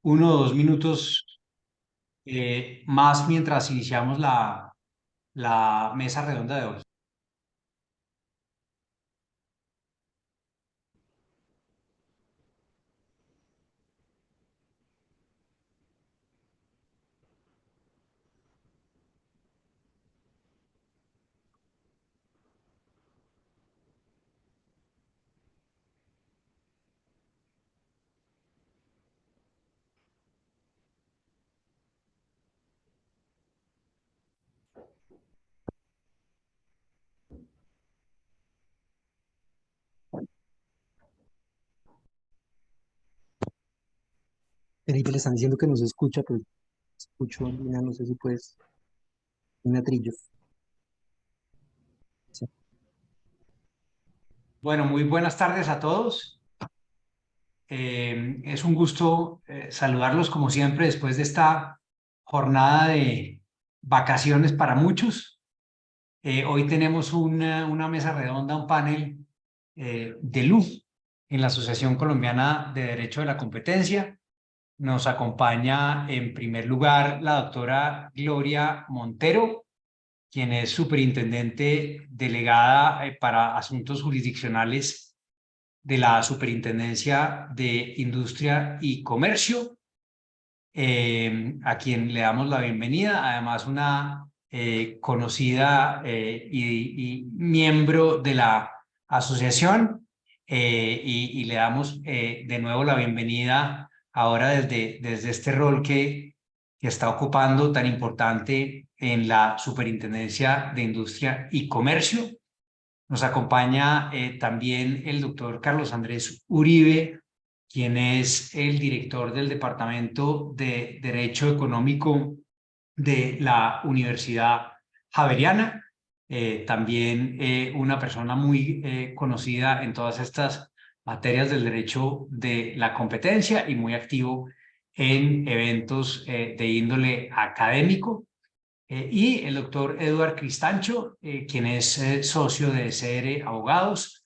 1 o 2 minutos más mientras iniciamos la mesa redonda de hoy. Felipe, le están diciendo que no se escucha, pero escucho, Lina, no sé si puedes, Lina Trillo. Sí. Bueno, muy buenas tardes a todos. Es un gusto saludarlos como siempre después de esta jornada de vacaciones para muchos. Hoy tenemos una mesa redonda, un panel de luz en la Asociación Colombiana de Derecho de la Competencia. Nos acompaña en primer lugar la doctora Gloria Montero, quien es superintendente delegada para asuntos jurisdiccionales de la Superintendencia de Industria y Comercio, a quien le damos la bienvenida, además una conocida y miembro de la asociación, y le damos de nuevo la bienvenida ahora desde este rol que está ocupando tan importante en la Superintendencia de Industria y Comercio. Nos acompaña también el doctor Carlos Andrés Uribe, quien es el director del Departamento de Derecho Económico de la Universidad Javeriana. También una persona muy conocida en todas estas materias del derecho de la competencia y muy activo en eventos de índole académico. Y el doctor Eduard Cristancho, quien es socio de SR Abogados,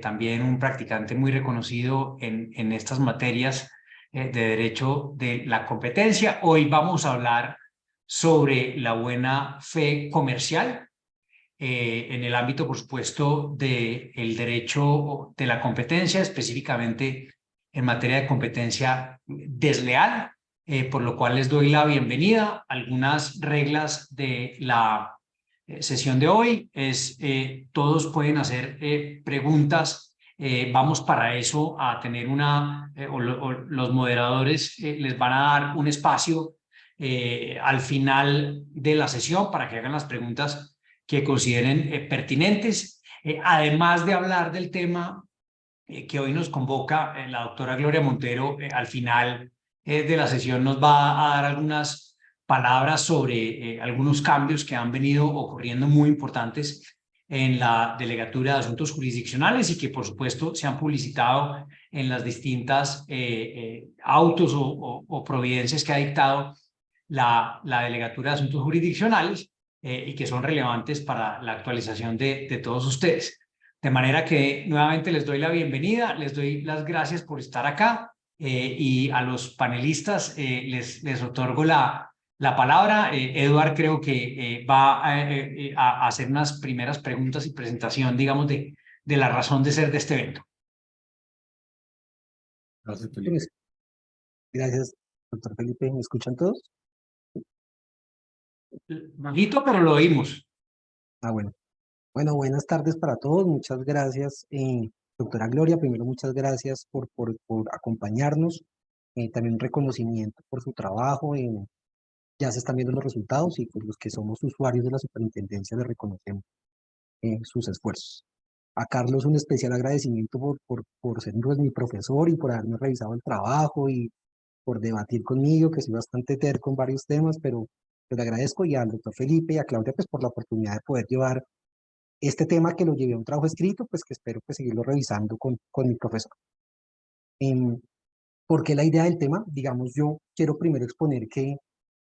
también un practicante muy reconocido en estas materias de derecho de la competencia. Hoy vamos a hablar sobre la buena fe comercial en el ámbito, por supuesto, del derecho de la competencia, específicamente en materia de competencia desleal, por lo cual les doy la bienvenida. Algunas reglas de la sesión de hoy es todos pueden hacer preguntas. Vamos para eso a tener o los moderadores les van a dar un espacio al final de la sesión para que hagan las preguntas que consideren pertinentes, además de hablar del tema que hoy nos convoca la doctora Gloria Montero. Al final de la sesión nos va a dar algunas palabras sobre algunos cambios que han venido ocurriendo muy importantes en la Delegatura de Asuntos Jurisdiccionales y que por supuesto se han publicitado en las distintas autos o providencias que ha dictado la Delegatura de Asuntos Jurisdiccionales, y que son relevantes para la actualización de todos ustedes. De manera que nuevamente les doy la bienvenida, les doy las gracias por estar acá, y a los panelistas les otorgo la palabra. Eduard creo que va a hacer unas primeras preguntas y presentación, digamos, de la razón de ser de este evento. Gracias, Pues, Felipe. gracias, doctor Felipe. ¿Me escuchan todos? Bajito, pero lo oímos. Bueno. Bueno, buenas tardes para todos. Muchas gracias, doctora Gloria. Primero, muchas gracias por acompañarnos. También un reconocimiento por su trabajo. Ya se están viendo los resultados y por los que somos usuarios de la superintendencia le reconocemos sus esfuerzos. A Carlos un especial agradecimiento por ser pues, mi profesor y por haberme revisado el trabajo y por debatir conmigo, que soy bastante terco en varios temas, pero le agradezco, y al doctor Felipe y a Claudia pues, por la oportunidad de poder llevar este tema, que lo llevé a un trabajo escrito, pues que espero pues, seguirlo revisando con mi profesor. Em, ¿Por qué la idea del tema? Digamos, yo quiero primero exponer que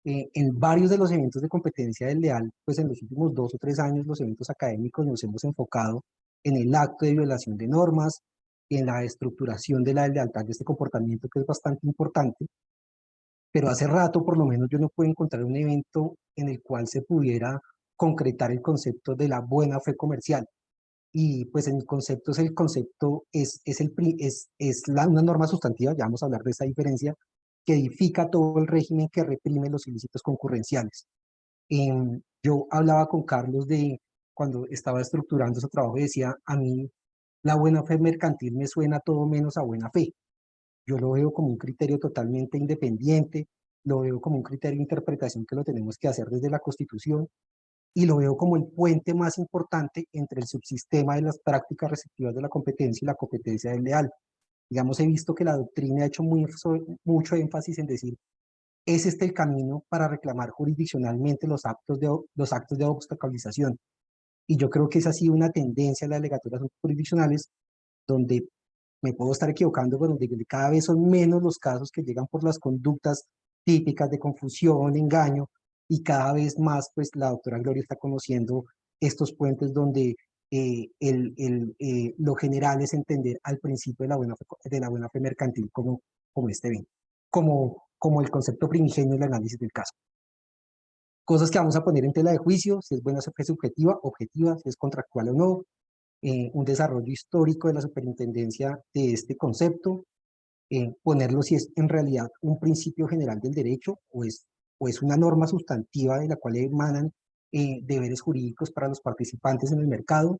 en varios de los eventos de competencia desleal, pues en los últimos 2 o 3 años, los eventos académicos nos hemos enfocado en el acto de violación de normas y en la estructuración de la deslealtad de este comportamiento, que es bastante importante. pero hace rato por lo menos yo no puedo encontrar un evento en el cual se pudiera concretar el concepto de la buena fe comercial. Y pues en el concepto es el concepto, una norma sustantiva, ya vamos a hablar de esa diferencia, que edifica todo el régimen que reprime los ilícitos concurrenciales. Yo hablaba con Carlos de cuando estaba estructurando ese trabajo y decía, a mí la buena fe mercantil me suena todo menos a buena fe. Yo lo veo como un criterio totalmente independiente, lo veo como un criterio de interpretación que lo tenemos que hacer desde la Constitución y lo veo como el puente más importante entre el subsistema de las prácticas restrictivas de la competencia y la competencia desleal. Digamos, he visto que la doctrina ha hecho mucho énfasis en decir, es este el camino para reclamar jurisdiccionalmente los actos de obstaculización. Y yo creo que esa ha sido una tendencia de las legaturas jurisdiccionales, donde me puedo estar equivocando, pero donde cada vez son menos los casos que llegan por las conductas típicas de confusión, engaño, y cada vez más, pues la doctora Gloria está conociendo estos puentes donde lo general es entender al principio de la buena fe mercantil como este evento, como el concepto primigenio del análisis del caso. Cosas que vamos a poner en tela de juicio, si es buena fe subjetiva, objetiva, si es contractual o no, un desarrollo histórico de la superintendencia de este concepto, ponerlo si es en realidad un principio general del derecho o es una norma sustantiva de la cual emanan deberes jurídicos para los participantes en el mercado,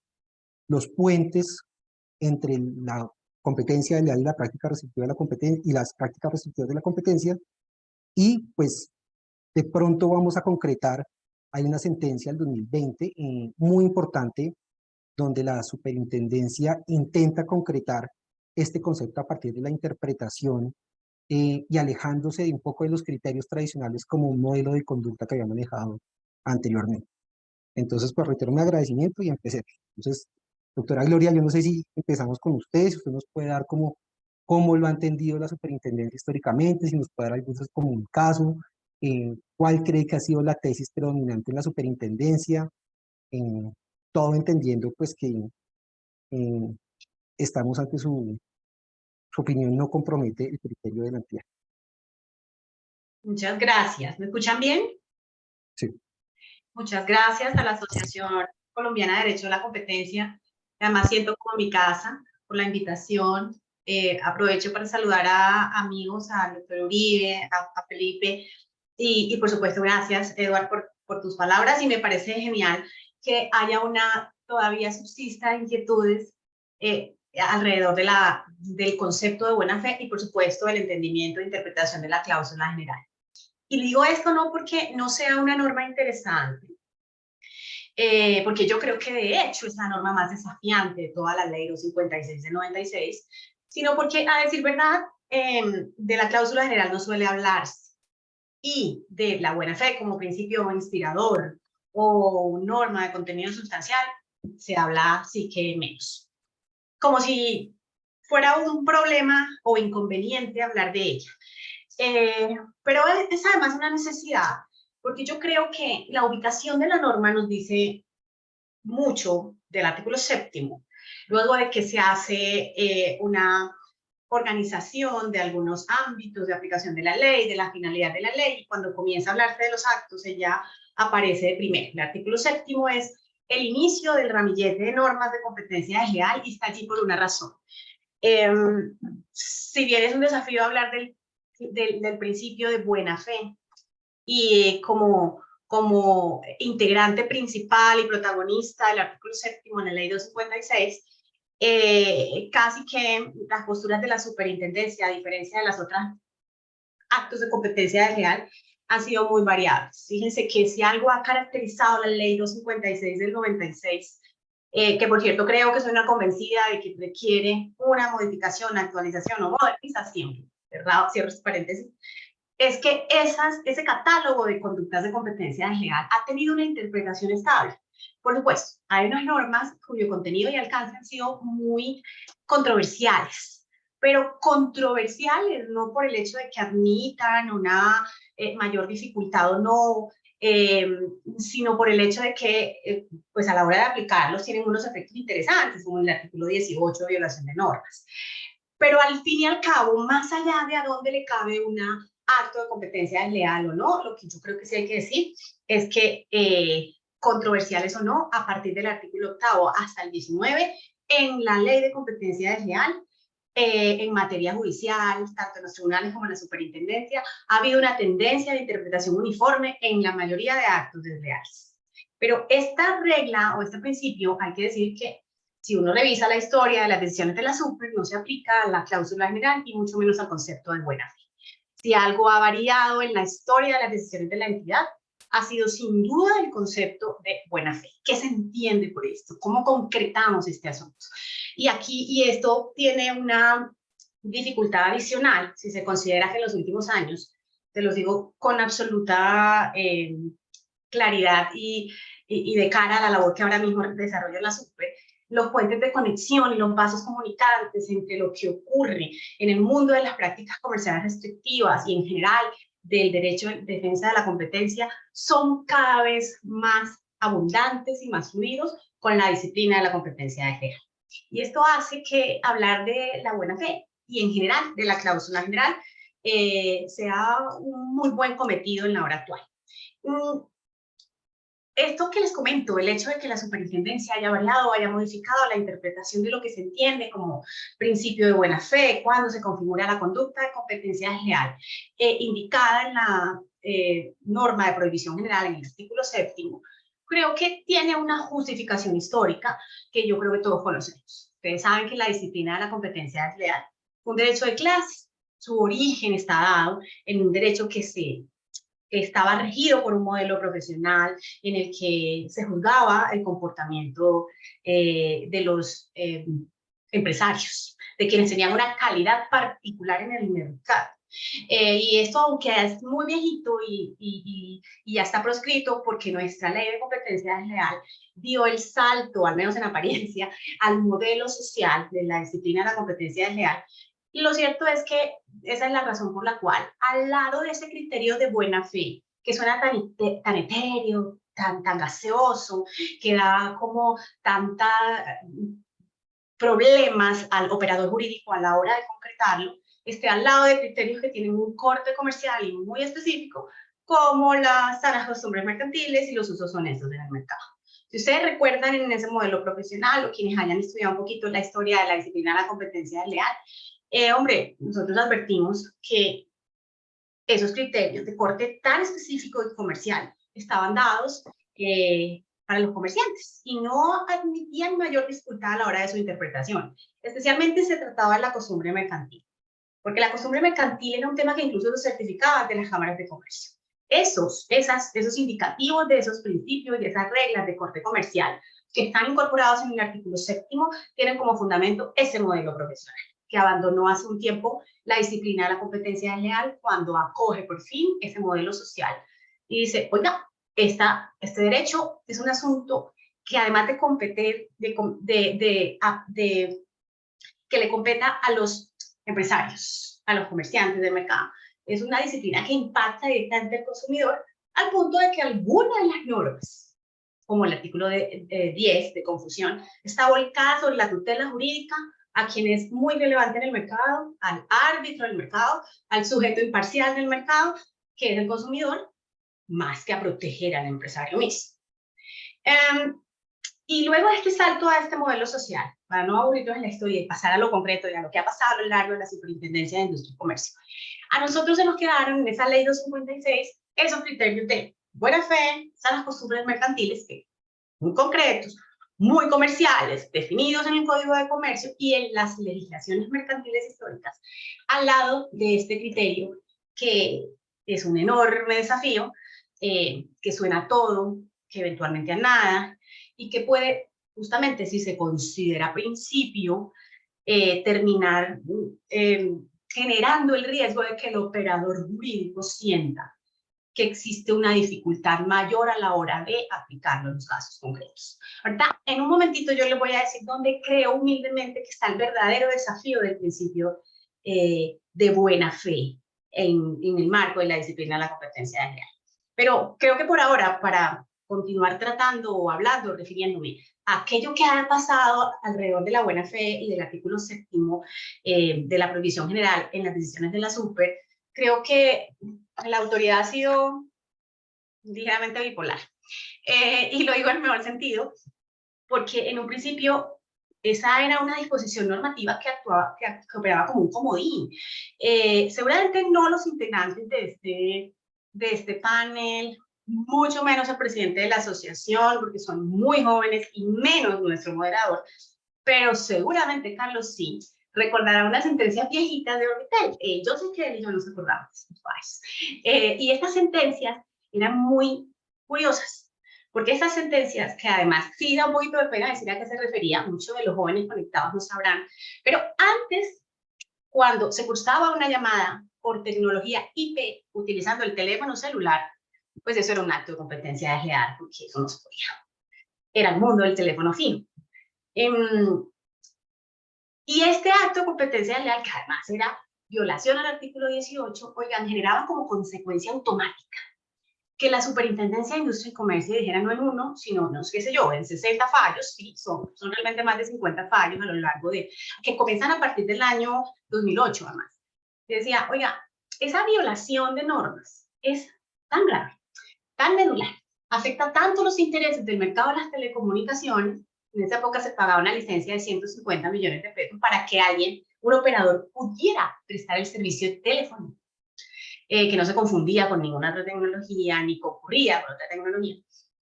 los puentes entre la competencia leal y la práctica restrictiva de la competencia y las prácticas restrictivas de la competencia, y pues de pronto vamos a concretar, hay una sentencia del 2020 muy importante donde la superintendencia intenta concretar este concepto a partir de la interpretación y alejándose de un poco de los criterios tradicionales como un modelo de conducta que había manejado anteriormente. Entonces, pues reitero mi agradecimiento y empecemos. Entonces, doctora Gloria, yo no sé si empezamos con usted, si usted nos puede dar cómo lo ha entendido la superintendencia históricamente, si nos puede dar algún como un caso, cuál cree que ha sido la tesis predominante en la superintendencia, todo entendiendo pues que eh, estamos ante su opinión no compromete el criterio de la entidad. Muchas gracias. ¿Me escuchan bien? Sí. Muchas gracias a la Asociación Colombiana de Derecho de la Competencia. Además, siento como mi casa por la invitación. Aprovecho para saludar a amigos, al doctor Uribe, a Felipe y por supuesto, gracias, Eduard, por tus palabras. Y me parece genial que haya todavía subsista inquietudes alrededor del concepto de buena fe y por supuesto del entendimiento e interpretación de la cláusula general. Y digo esto no porque no sea una norma interesante, porque yo creo que de hecho es la norma más desafiante de toda la ley 256 de 96, sino porque, a decir verdad, de la cláusula general no suele hablarse, y de la buena fe como principio inspirador o norma de contenido sustancial se habla sí que menos. Como si fuera un problema o inconveniente hablar de ella. Pero es además una necesidad, porque yo creo que la ubicación de la norma nos dice mucho del artículo 7º, luego de que se hace una organización de algunos ámbitos de aplicación de la ley, de la finalidad de la ley, y cuando comienza a hablarse de los actos, ella aparece de primero. El artículo 7º es el inicio del ramillete de normas de competencia desleal y está allí por una razón. Si bien es un desafío hablar del principio de buena fe y como integrante principal y protagonista del artículo 7º en la ley 256, casi que las posturas de la superintendencia, a diferencia de las otras actos de competencia desleal, han sido muy variadas. Fíjense que si algo ha caracterizado la ley 256 del 96, que por cierto creo que soy una convencida de que requiere una modificación, actualización o modernización, ¿verdad? Cierro este paréntesis, es que ese catálogo de conductas de competencia desleal ha tenido una interpretación estable. Por supuesto, hay unas normas cuyo contenido y alcance han sido muy controversiales, pero controversiales no por el hecho de que admitan una mayor dificultad o no, sino por el hecho de que pues a la hora de aplicarlos tienen unos efectos interesantes, como el artículo 18, violación de normas. Pero al fin y al cabo, más allá de a dónde le cabe una acto de competencia desleal o no. Lo que yo creo que sí hay que decir es que controversiales o no, a partir del artículo 8 hasta el 19, en la ley de competencia desleal, en materia judicial, tanto en los tribunales como en la superintendencia, ha habido una tendencia de interpretación uniforme en la mayoría de actos desleales. Pero esta regla o este principio, hay que decir que si uno revisa la historia de las decisiones de la Super, no se aplica a la cláusula general y mucho menos al concepto de buena fe. Si algo ha variado en la historia de las decisiones de la entidad, ha sido sin duda el concepto de buena fe. ¿Qué se entiende por esto? ¿Cómo concretamos este asunto? Y esto tiene una dificultad adicional, si se considera que en los últimos años, te los digo con absoluta claridad y de cara a la labor que ahora mismo desarrolla la SUPE, los puentes de conexión y los vasos comunicantes entre lo que ocurre en el mundo de las prácticas comerciales restrictivas y en general del derecho de defensa de la competencia son cada vez más abundantes y más fluidos con la disciplina de la competencia desleal. Y esto hace que hablar de la buena fe y en general de la cláusula general sea un muy buen cometido en la hora actual. Esto que les comento, el hecho de que la superintendencia haya variado, haya modificado la interpretación de lo que se entiende como principio de buena fe, cuando se configura la conducta de competencia desleal, indicada en la norma de prohibición general en el artículo 7º, creo que tiene una justificación histórica que yo creo que todos conocemos. Ustedes saben que la disciplina de la competencia desleal fue un derecho de clase. Su origen está dado en un derecho que estaba regido por un modelo profesional en el que se juzgaba el comportamiento de los empresarios, de quienes tenían una calidad particular en el mercado. Y esto, aunque es muy viejito y ya está proscrito, porque nuestra ley de competencia desleal dio el salto, al menos en apariencia, al modelo social de la disciplina de la competencia desleal. Y lo cierto es que esa es la razón por la cual, al lado de ese criterio de buena fe, que suena tan etéreo, tan gaseoso, que da como tanta problemas al operador jurídico a la hora de concretarlo, esté al lado de criterios que tienen un corte comercial y muy específico, como las sanas costumbres mercantiles y los usos honestos en el mercado. Si ustedes recuerdan en ese modelo profesional, o quienes hayan estudiado un poquito la historia de la disciplina de la competencia desleal, hombre, nosotros advertimos que esos criterios de corte tan específico y comercial estaban dados para los comerciantes y no admitían mayor dificultad a la hora de su interpretación. Especialmente se trataba de la costumbre mercantil, porque la costumbre mercantil era un tema que incluso los certificaba de las cámaras de comercio. Esos indicativos de esos principios y de esas reglas de corte comercial que están incorporados en el artículo 7º tienen como fundamento ese modelo profesional, que abandonó hace un tiempo la disciplina de la competencia desleal cuando acoge por fin ese modelo social y dice, oiga, este derecho es un asunto que además de competir, que le competa a los empresarios, a los comerciantes del mercado, es una disciplina que impacta directamente al consumidor al punto de que algunas de las normas, como el artículo 10 de confusión, está volcada sobre la tutela jurídica a quien es muy relevante en el mercado, al árbitro del mercado, al sujeto imparcial del mercado, que es el consumidor, más que a proteger al empresario mismo. Y luego este salto a este modelo social, para no aburrirnos en la historia y pasar a lo concreto y a lo que ha pasado a lo largo de la Superintendencia de Industria y Comercio, a nosotros se nos quedaron en esa ley 256 esos criterios de buena fe, sanas costumbres mercantiles, que muy concretos, muy comerciales, definidos en el Código de Comercio y en las legislaciones mercantiles históricas, al lado de este criterio que es un enorme desafío, que suena a todo, que eventualmente a nada, y que puede, justamente si se considera principio, terminar generando el riesgo de que el operador jurídico sienta que existe una dificultad mayor a la hora de aplicarlo en los casos concretos. Ahorita, en un momentito yo les voy a decir dónde creo humildemente que está el verdadero desafío del principio de buena fe en el marco de la disciplina de la competencia desleal. Pero creo que por ahora, para continuar tratando o hablando, refiriéndome a aquello que ha pasado alrededor de la buena fe y del artículo 7º de la prohibición general en las decisiones de la Super, creo que la autoridad ha sido ligeramente bipolar. Y lo digo en el mejor sentido, porque en un principio esa era una disposición normativa que operaba como un comodín. Seguramente no los integrantes de este panel, mucho menos el presidente de la asociación, porque son muy jóvenes, y menos nuestro moderador, pero seguramente Carlos sí recordará unas sentencias viejitas de Orbitel. Yo sé que él y yo nos acordamos. Y estas sentencias eran muy curiosas, porque estas sentencias, que además sí da un poquito de pena decir a qué se refería, muchos de los jóvenes conectados no sabrán, pero antes, cuando se cursaba una llamada por tecnología IP utilizando el teléfono celular, pues eso era un acto de competencia desleal, porque eso no se podía. Era el mundo del teléfono fijo. Y este acto de competencia desleal, que además era violación al artículo 18, oigan, generaba como consecuencia automática que la Superintendencia de Industria y Comercio dijera no en uno, sino, no sé qué sé yo, en 60 fallos, sí, son realmente más de 50 fallos a lo largo de, que comienzan a partir del año 2008, además. Decía, oiga, esa violación de normas es tan grave, tan medular, afecta tanto los intereses del mercado de las telecomunicaciones. En esa época se pagaba una licencia de 150 millones de pesos para que alguien, un operador, pudiera prestar el servicio de teléfono, que no se confundía con ninguna otra tecnología, ni concurría con otra tecnología.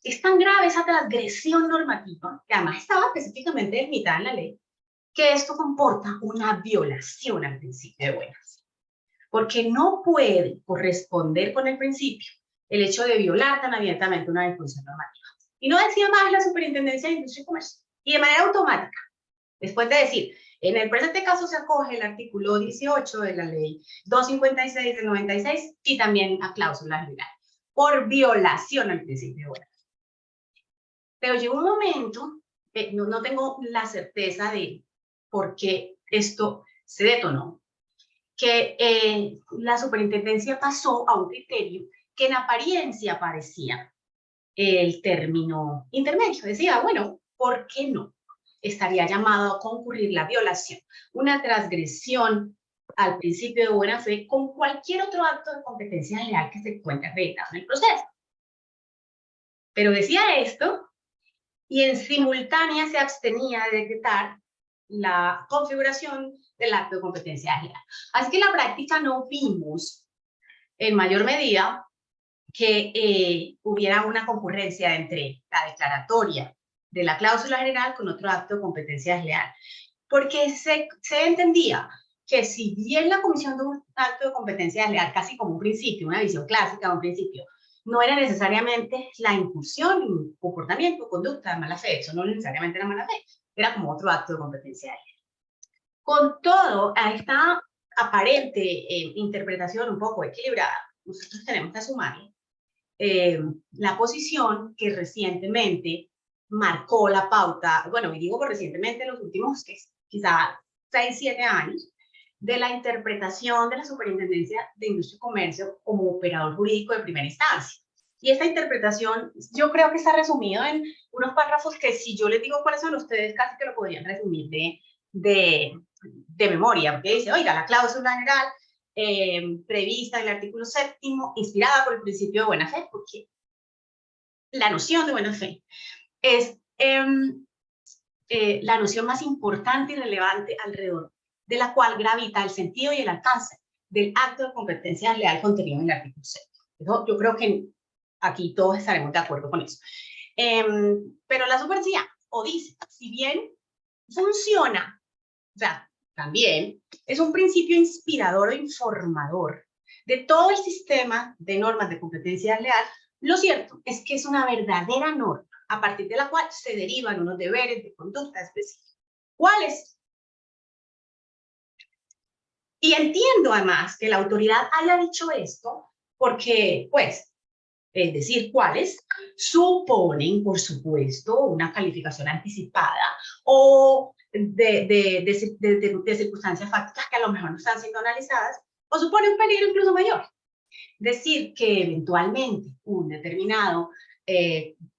Es tan grave esa transgresión normativa, que además estaba específicamente delimitada en la ley, que esto comporta una violación al principio de buena fe, porque no puede corresponder con el principio el hecho de violar tan abiertamente una disposición normativa. Y no decía más la Superintendencia de Industria y Comercio, y de manera automática, después de decir, en el presente caso se acoge el artículo 18 de la ley 256 del 96 y también a cláusulas legales, por violación al principio de buena fe. Pero llegó un momento, no tengo la certeza de por qué esto se detonó, que la superintendencia pasó a un criterio que en apariencia parecía el término intermedio. Decía, bueno, ¿por qué no? Estaría llamado a concurrir la violación, una transgresión al principio de buena fe con cualquier otro acto de competencia leal que se encuentre acreditado en el proceso. Pero decía esto y en simultánea se abstenía de decretar la configuración del acto de competencia leal. Así que en la práctica no vimos en mayor medida que hubiera una concurrencia entre la declaratoria de la cláusula general con otro acto de competencia desleal, porque se entendía que si bien la comisión de un acto de competencia desleal, casi como un principio, una visión clásica de un principio, no era necesariamente la incursión en comportamiento, conducta de mala fe, eso no necesariamente era mala fe, era como otro acto de competencia desleal. Con todo, a esta aparente interpretación un poco equilibrada, nosotros tenemos que sumarle la posición que recientemente marcó la pauta, bueno, y digo por recientemente, en los últimos quizá 6, 7 años, de la interpretación de la Superintendencia de Industria y Comercio como operador jurídico de primera instancia. Y esta interpretación yo creo que está resumido en unos párrafos que si yo les digo cuáles son, ustedes casi que lo podrían resumir de memoria, porque dice, oiga, la cláusula general prevista en el artículo 7º, inspirada por el principio de buena fe, porque la noción de buena fe es la noción más importante y relevante alrededor de la cual gravita el sentido y el alcance del acto de competencia leal contenido en el artículo 7. Yo creo que aquí todos estaremos de acuerdo con eso. Pero la supercía o dice, si bien funciona, o sea, también es un principio inspirador o informador de todo el sistema de normas de competencia leal, lo cierto es que es una verdadera norma a partir de la cual se derivan unos deberes de conducta específicos. ¿Cuáles? Y entiendo además que la autoridad haya dicho esto porque, pues, es decir, cuáles, suponen, por supuesto, una calificación anticipada o de circunstancias fácticas que a lo mejor no están siendo analizadas, o supone un peligro incluso mayor. Decir que eventualmente un determinado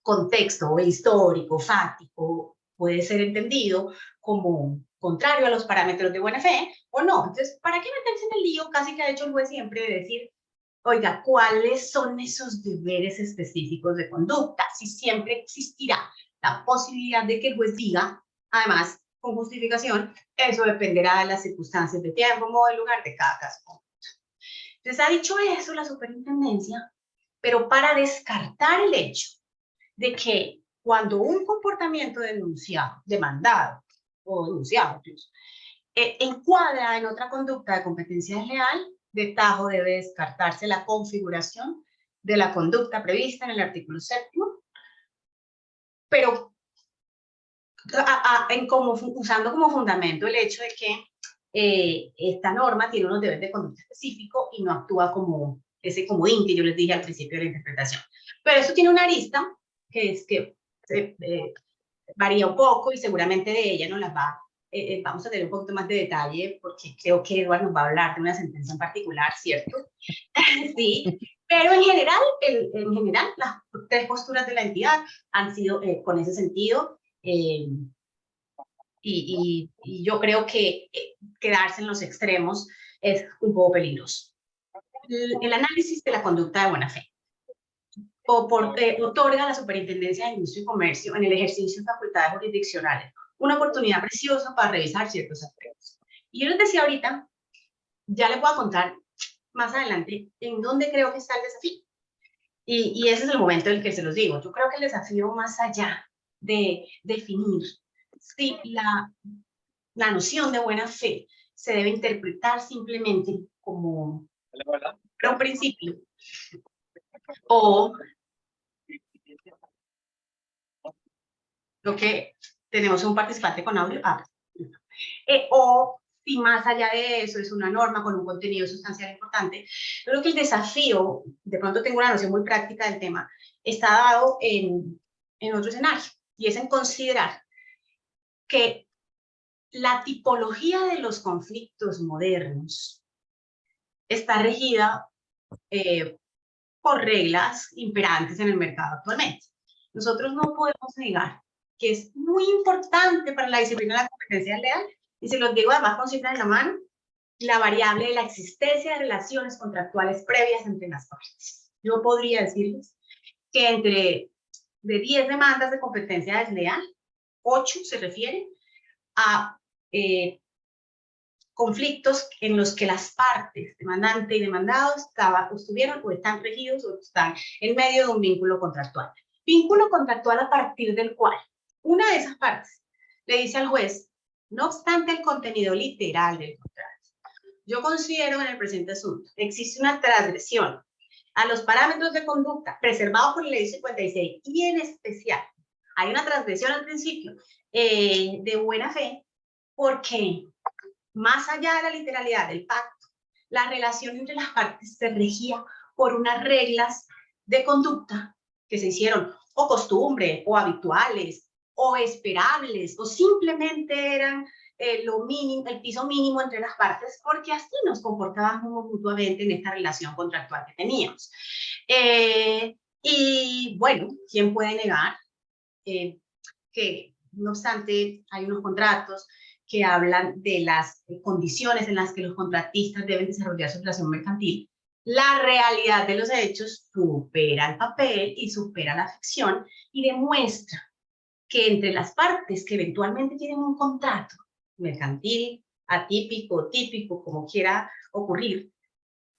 contexto histórico, fáctico, puede ser entendido como contrario a los parámetros de buena fe o no. Entonces, ¿para qué meterse en el lío? Casi que ha hecho el juez siempre de decir, oiga, ¿cuáles son esos deberes específicos de conducta? Si siempre existirá la posibilidad de que el juez diga, además, con justificación, eso dependerá de las circunstancias de tiempo, modo y lugar de cada caso. Entonces, ha dicho eso la superintendencia, pero para descartar el hecho de que cuando un comportamiento demandado o denunciado incluso, encuadra en otra conducta de competencia desleal, de tajo debe descartarse la configuración de la conducta prevista en el artículo 7º, pero usando como fundamento el hecho de que esta norma tiene unos deberes de conducta específico y no actúa como ese comodín que yo les dije al principio de la interpretación. Pero eso tiene una arista que es que varía un poco y seguramente de ella nos las vamos a tener un poquito más de detalle porque creo que Eduardo nos va a hablar de una sentencia en particular, ¿cierto? Sí, pero en general las tres posturas de la entidad han sido con ese sentido y yo creo que quedarse en los extremos es un poco peligroso. El análisis de la conducta de buena fe otorga a la Superintendencia de Industria y Comercio en el ejercicio de facultades jurisdiccionales una oportunidad preciosa para revisar ciertos aspectos. Y yo les decía ahorita, ya les voy a contar más adelante en dónde creo que está el desafío. Y ese es el momento en el que se los digo. Yo creo que el desafío más allá de definir si la noción de buena fe se debe interpretar simplemente como un principio o lo que tenemos un participante con audio, o si más allá de eso es una norma con un contenido sustancial importante. Creo que el desafío, de pronto tengo una noción muy práctica del tema, está dado en otro escenario, y es en considerar que la tipología de los conflictos modernos está regida por reglas imperantes en el mercado actualmente. Nosotros no podemos negar que es muy importante para la disciplina de la competencia desleal, y se los digo además con cifras en la mano, la variable de la existencia de relaciones contractuales previas entre las partes. Yo podría decirles que de 10 demandas de competencia desleal, 8 se refieren a conflictos en los que las partes, demandante y demandado, estuvieron o están regidos o están en medio de un vínculo contractual. Vínculo contractual a partir del cual una de esas partes le dice al juez, no obstante el contenido literal del contrato, yo considero en el presente asunto existe una transgresión a los parámetros de conducta preservados por la ley 56 y en especial hay una transgresión al principio de buena fe porque más allá de la literalidad del pacto, la relación entre las partes se regía por unas reglas de conducta que se hicieron o costumbre, o habituales, o esperables, o simplemente eran lo mínimo, el piso mínimo entre las partes, porque así nos comportábamos mutuamente en esta relación contractual que teníamos. Y bueno, ¿quién puede negar que, no obstante, hay unos contratos que hablan de las condiciones en las que los contratistas deben desarrollar su relación mercantil? La realidad de los hechos supera el papel y supera la ficción y demuestra que entre las partes que eventualmente tienen un contrato mercantil, atípico, típico, como quiera ocurrir,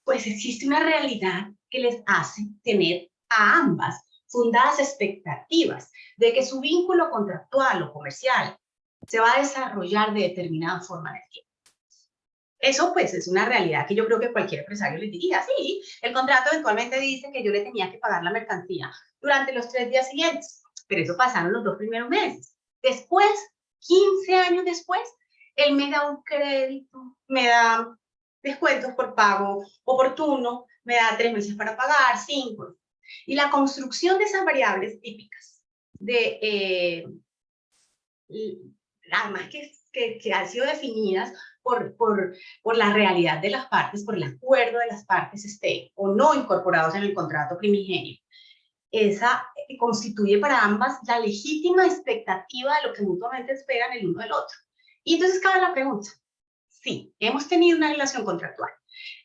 pues existe una realidad que les hace tener a ambas fundadas expectativas de que su vínculo contractual o comercial se va a desarrollar de determinada forma en el tiempo. Eso pues es una realidad que yo creo que cualquier empresario les diría, sí, el contrato eventualmente dice que yo le tenía que pagar la mercancía durante los 3 días siguientes, pero eso pasaron los 2 primeros meses. Después, 15 años después, él me da un crédito, me da descuentos por pago oportuno, me da 3 meses para pagar, 5. Y la construcción de esas variables típicas, además que han sido definidas por la realidad de las partes, por el acuerdo de las partes o no incorporados en el contrato primigenio. Esa constituye para ambas la legítima expectativa de lo que mutuamente esperan el uno del otro. Y entonces cabe la pregunta, sí, hemos tenido una relación contractual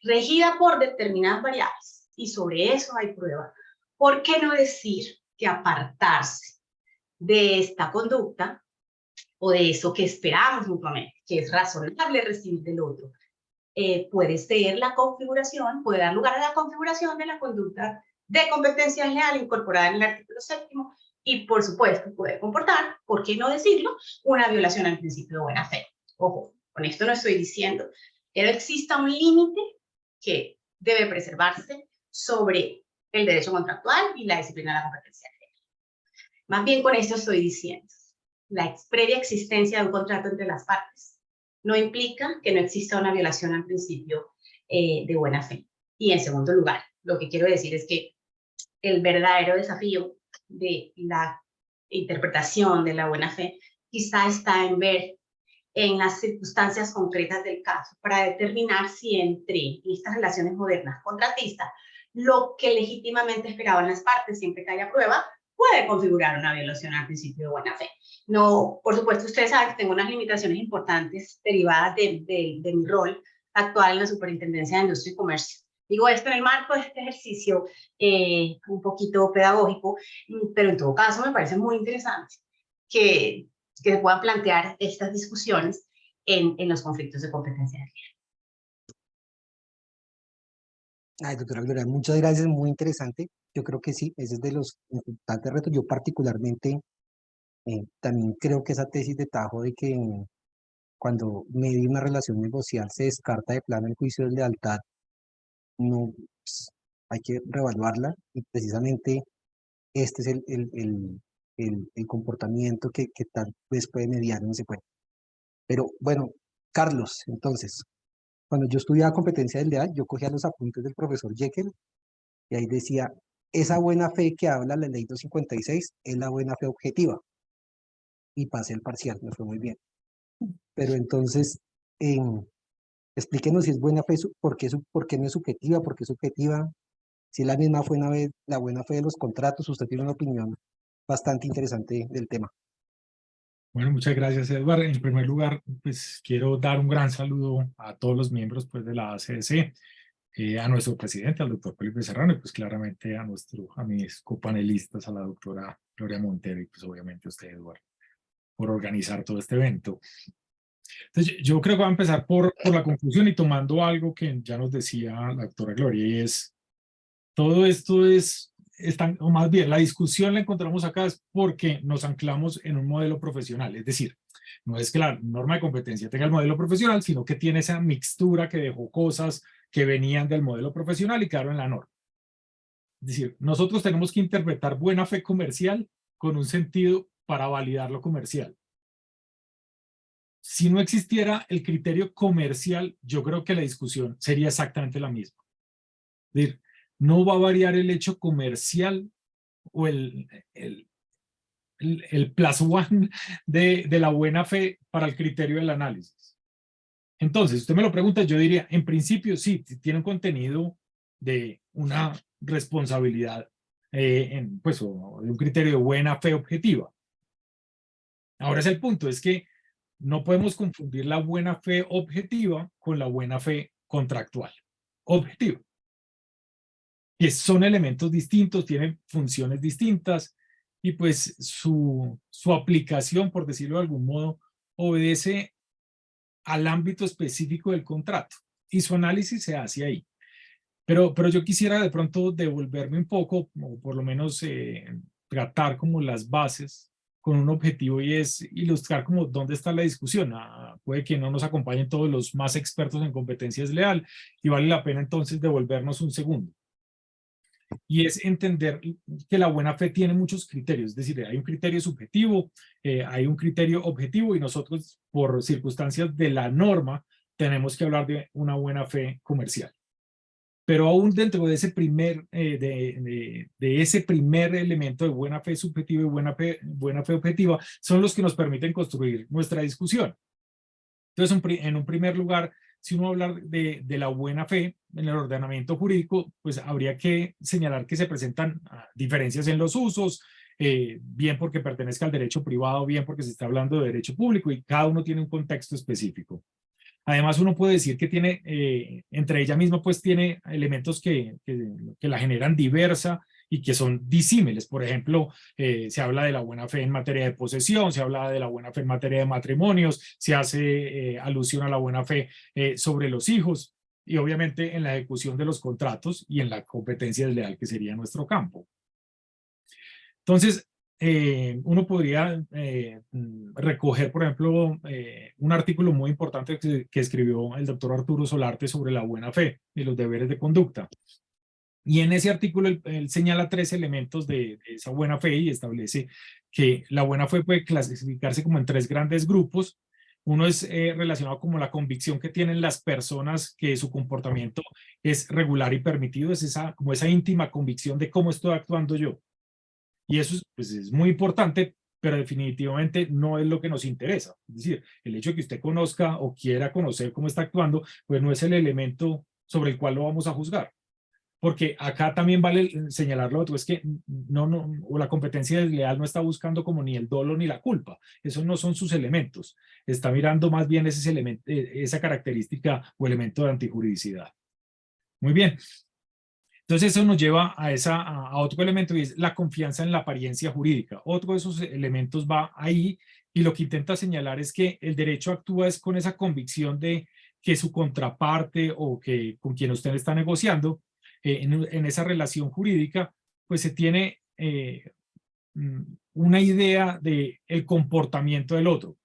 regida por determinadas variables y sobre eso hay prueba. ¿Por qué no decir que apartarse de esta conducta o de eso que esperamos mutuamente, que es razonable recibir del otro, puede ser la configuración, puede dar lugar a la configuración de la conducta de competencia desleal incorporada en el artículo 7º y, por supuesto, puede comportar, ¿por qué no decirlo?, una violación al principio de buena fe. Ojo, con esto no estoy diciendo que no exista un límite que debe preservarse sobre el derecho contractual y la disciplina de la competencia desleal. Más bien con esto estoy diciendo, la previa existencia de un contrato entre las partes no implica que no exista una violación al principio de buena fe. Y en segundo lugar, lo que quiero decir es que el verdadero desafío de la interpretación de la buena fe quizá está en ver en las circunstancias concretas del caso para determinar si entre estas relaciones modernas contratistas lo que legítimamente esperaban las partes, siempre que haya prueba, puede configurar una violación al principio de buena fe. No, por supuesto, ustedes saben que tengo unas limitaciones importantes derivadas de mi rol actual en la Superintendencia de Industria y Comercio. Digo esto en el marco de este ejercicio un poquito pedagógico, pero en todo caso me parece muy interesante que se puedan plantear estas discusiones en los conflictos de competencia desleal. Ay, doctora Gloria, muchas gracias, muy interesante. Yo creo que sí, ese es de los importantes retos. Yo particularmente también creo que esa tesis de Tajo de que cuando medio una relación negocial se descarta de plano el juicio de lealtad, no, pues, hay que reevaluarla y precisamente este es el comportamiento que tal vez puede mediar, no se puede. Pero bueno, Carlos, entonces, cuando yo estudiaba competencia del DEA, yo cogía los apuntes del profesor Jekyll y ahí decía, esa buena fe que habla la ley 256 es la buena fe objetiva. Y pasé el parcial, me fue muy bien. Pero entonces, explíquenos si es buena fe, por qué no es subjetiva, por qué es subjetiva, si es la misma la buena fe de los contratos. Usted tiene una opinión bastante interesante del tema. Bueno, muchas gracias, Eduardo. En primer lugar, pues quiero dar un gran saludo a todos los miembros pues, de la ACDC, a nuestro presidente, al doctor Felipe Serrano, y pues claramente a mis copanelistas, a la doctora Gloria Montero, y pues obviamente a usted, Eduardo, por organizar todo este evento. Entonces, yo creo que voy a empezar por la conclusión y tomando algo que ya nos decía la doctora Gloria, y es, todo esto o más bien, la discusión la encontramos acá es porque nos anclamos en un modelo profesional, es decir, no es que la norma de competencia tenga el modelo profesional, sino que tiene esa mixtura que dejó cosas que venían del modelo profesional y quedaron en la norma. Es decir, nosotros tenemos que interpretar buena fe comercial con un sentido para validar lo comercial. Si no existiera el criterio comercial, yo creo que la discusión sería exactamente la misma. Es decir, no va a variar el hecho comercial o el plus one de la buena fe para el criterio del análisis. Entonces, usted me lo pregunta, yo diría, en principio sí, tiene un contenido de una responsabilidad, pues, o de un criterio de buena fe objetiva. Ahora es el punto, es que no podemos confundir la buena fe objetiva con la buena fe contractual. Objetiva. Que son elementos distintos, tienen funciones distintas y pues su aplicación, por decirlo de algún modo, obedece al ámbito específico del contrato y su análisis se hace ahí. Pero yo quisiera de pronto devolverme un poco, o por lo menos tratar como las bases con un objetivo y es ilustrar como dónde está la discusión. Puede que no nos acompañen todos los más expertos en competencia desleal y vale la pena entonces devolvernos un segundo. Y es entender que la buena fe tiene muchos criterios, es decir, hay un criterio subjetivo, hay un criterio objetivo y nosotros por circunstancias de la norma tenemos que hablar de una buena fe comercial. Pero aún dentro de ese primer, de ese primer elemento de buena fe subjetiva y buena fe objetiva son los que nos permiten construir nuestra discusión. Entonces, en un primer lugar, si uno habla de la buena fe en el ordenamiento jurídico, pues habría que señalar que se presentan diferencias en los usos, bien porque pertenezca al derecho privado, bien porque se está hablando de derecho público, y cada uno tiene un contexto específico. Además, uno puede decir que tiene, entre ella misma, pues tiene elementos que la generan diversa y que son disímiles. Por ejemplo, se habla de la buena fe en materia de posesión, se habla de la buena fe en materia de matrimonios, se hace alusión a la buena fe sobre los hijos y obviamente en la ejecución de los contratos y en la competencia desleal, que sería nuestro campo. Entonces, uno podría recoger, por ejemplo, un artículo muy importante que escribió el doctor Arturo Solarte sobre la buena fe y los deberes de conducta. Y en ese artículo él señala 3 elementos de esa buena fe y establece que la buena fe puede clasificarse como en 3 grandes grupos. Uno es relacionado como la convicción que tienen las personas que su comportamiento es regular y permitido, es como esa íntima convicción de cómo estoy actuando yo. Y eso pues, es muy importante, pero definitivamente no es lo que nos interesa. Es decir, el hecho de que usted conozca o quiera conocer cómo está actuando, pues no es el elemento sobre el cual lo vamos a juzgar. Porque acá también vale señalar lo otro, es que o la competencia desleal no está buscando como ni el dolo ni la culpa. Esos no son sus elementos. Está mirando más bien ese elemento, esa característica o elemento de antijuridicidad. Muy bien. Entonces eso nos lleva a otro elemento, y es la confianza en la apariencia jurídica. Otro de esos elementos va ahí, y lo que intenta señalar es que el derecho actúa es con esa convicción de que su contraparte o que con quien usted está negociando en esa relación jurídica, pues se tiene una idea de el comportamiento del otro,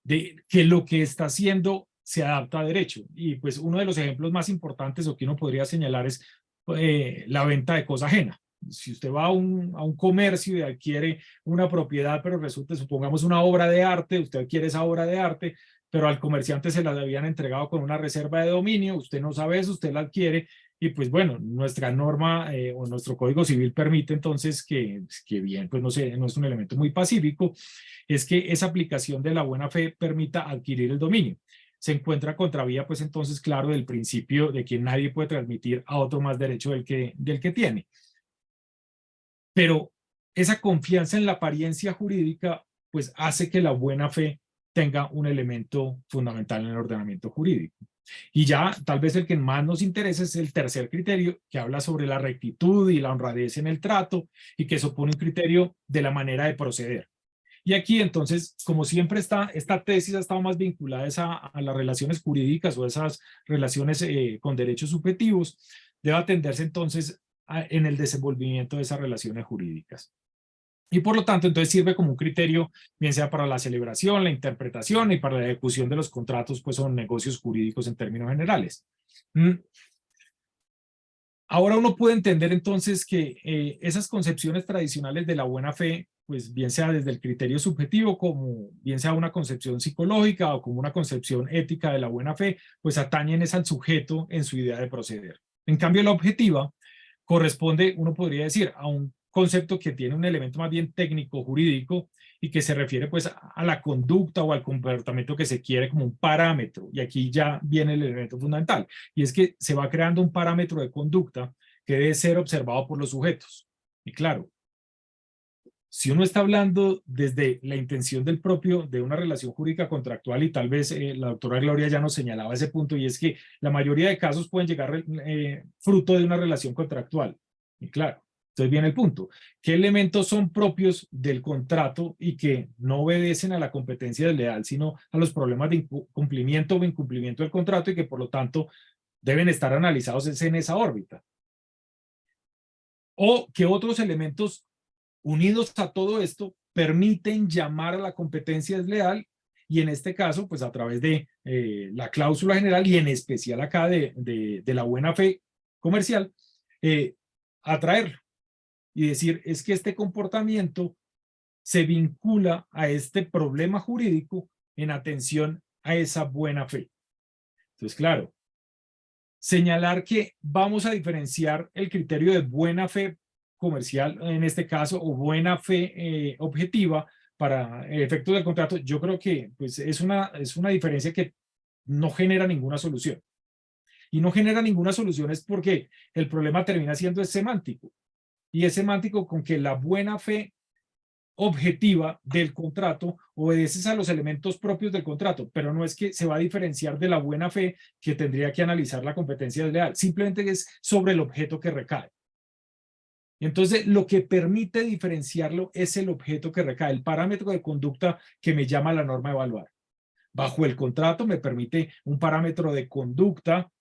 de que lo que está haciendo se adapta a derecho. Y pues uno de los ejemplos más importantes o que uno podría señalar es la venta de cosa ajena. Si usted va a un comercio y adquiere una propiedad, pero resulta, supongamos, una obra de arte, usted adquiere esa obra de arte, pero al comerciante se la habían entregado con una reserva de dominio, usted no sabe eso, usted la adquiere, y pues bueno, nuestra norma o nuestro Código Civil permite entonces que bien, pues no sé, no es un elemento muy pacífico, es que esa aplicación de la buena fe permita adquirir el dominio. Se encuentra contravía, pues entonces, claro, del principio de que nadie puede transmitir a otro más derecho del que tiene. Pero esa confianza en la apariencia jurídica, pues hace que la buena fe tenga un elemento fundamental en el ordenamiento jurídico. Y ya tal vez el que más nos interesa es el tercer criterio, que habla sobre la rectitud y la honradez en el trato, y que supone un criterio de la manera de proceder. Y aquí entonces, como siempre esta tesis ha estado más vinculada a las relaciones jurídicas o esas relaciones con derechos subjetivos, debe atenderse entonces en el desenvolvimiento de esas relaciones jurídicas. Y por lo tanto, entonces sirve como un criterio, bien sea para la celebración, la interpretación y para la ejecución de los contratos, pues son negocios jurídicos en términos generales. Ahora uno puede entender entonces que esas concepciones tradicionales de la buena fe, pues bien sea desde el criterio subjetivo, como bien sea una concepción psicológica o como una concepción ética de la buena fe, pues atañen es al sujeto en su idea de proceder. En cambio, la objetiva corresponde, uno podría decir, a un concepto que tiene un elemento más bien técnico jurídico y que se refiere pues a la conducta o al comportamiento que se quiere como un parámetro. Y aquí ya viene el elemento fundamental, y es que se va creando un parámetro de conducta que debe ser observado por los sujetos. Y claro, si uno está hablando desde la intención de una relación jurídica contractual, y tal vez la doctora Gloria ya nos señalaba ese punto, y es que la mayoría de casos pueden llegar fruto de una relación contractual. Y claro, entonces viene el punto. ¿Qué elementos son propios del contrato y que no obedecen a la competencia desleal, sino a los problemas de cumplimiento o incumplimiento del contrato, y que por lo tanto deben estar analizados en esa órbita? ¿O qué otros elementos unidos a todo esto permiten llamar a la competencia desleal, y en este caso, pues a través de la cláusula general y en especial acá de la buena fe comercial, atraerlo y decir, es que este comportamiento se vincula a este problema jurídico en atención a esa buena fe? Entonces, claro, señalar que vamos a diferenciar el criterio de buena fe comercial, en este caso, o buena fe objetiva para efectos del contrato, yo creo que pues, es una diferencia que no genera ninguna solución. Y no genera ninguna solución es porque el problema termina siendo semántico. y es semántico con que la buena fe objetiva del contrato obedece a los elementos propios del contrato, pero no es que se va a diferenciar de la buena fe que tendría que analizar la competencia desleal, simplemente es sobre el objeto que recae. Entonces, lo que permite diferenciarlo es el objeto que recae, el parámetro de conducta que me llama la norma a evaluar. Bajo el contrato me permite un parámetro de conducta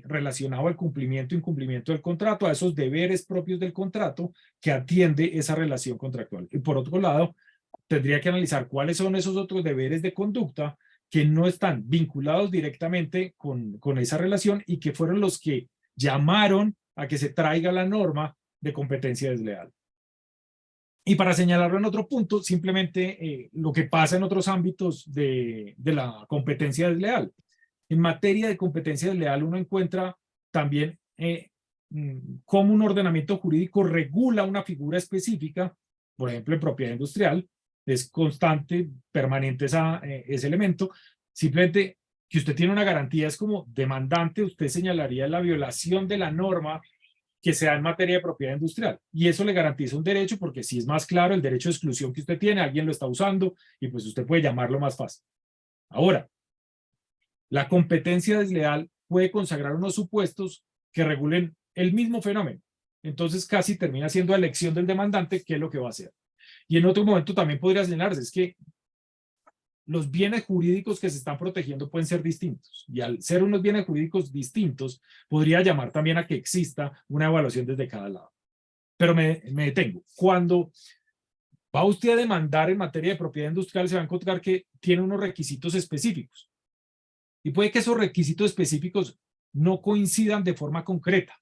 relacionado al cumplimiento e incumplimiento del contrato, a esos deberes propios del contrato que atiende esa relación contractual. Y por otro lado, tendría que analizar cuáles son esos otros deberes de conducta que no están vinculados directamente con esa relación y que fueron los que llamaron a que se traiga la norma de competencia desleal. Y para señalarlo en otro punto, simplemente lo que pasa en otros ámbitos de la competencia desleal. En materia de competencia desleal uno encuentra también cómo un ordenamiento jurídico regula una figura específica, por ejemplo en propiedad industrial, es constante, permanente ese elemento, simplemente que usted tiene una garantía, es como demandante, usted señalaría la violación de la norma que se da en materia de propiedad industrial. Y eso le garantiza un derecho porque si es más claro el derecho de exclusión que usted tiene, alguien lo está usando y pues usted puede llamarlo más fácil. Ahora, la competencia desleal puede consagrar unos supuestos que regulen el mismo fenómeno. Entonces casi termina siendo elección del demandante qué es lo que va a hacer. Y en otro momento también podría señalarse, es que los bienes jurídicos que se están protegiendo pueden ser distintos. Y al ser unos bienes jurídicos distintos, podría llamar también a que exista una evaluación desde cada lado. Pero me detengo. Cuando va usted a demandar en materia de propiedad industrial, se va a encontrar que tiene unos requisitos específicos. Y puede que esos requisitos específicos no coincidan de forma concreta.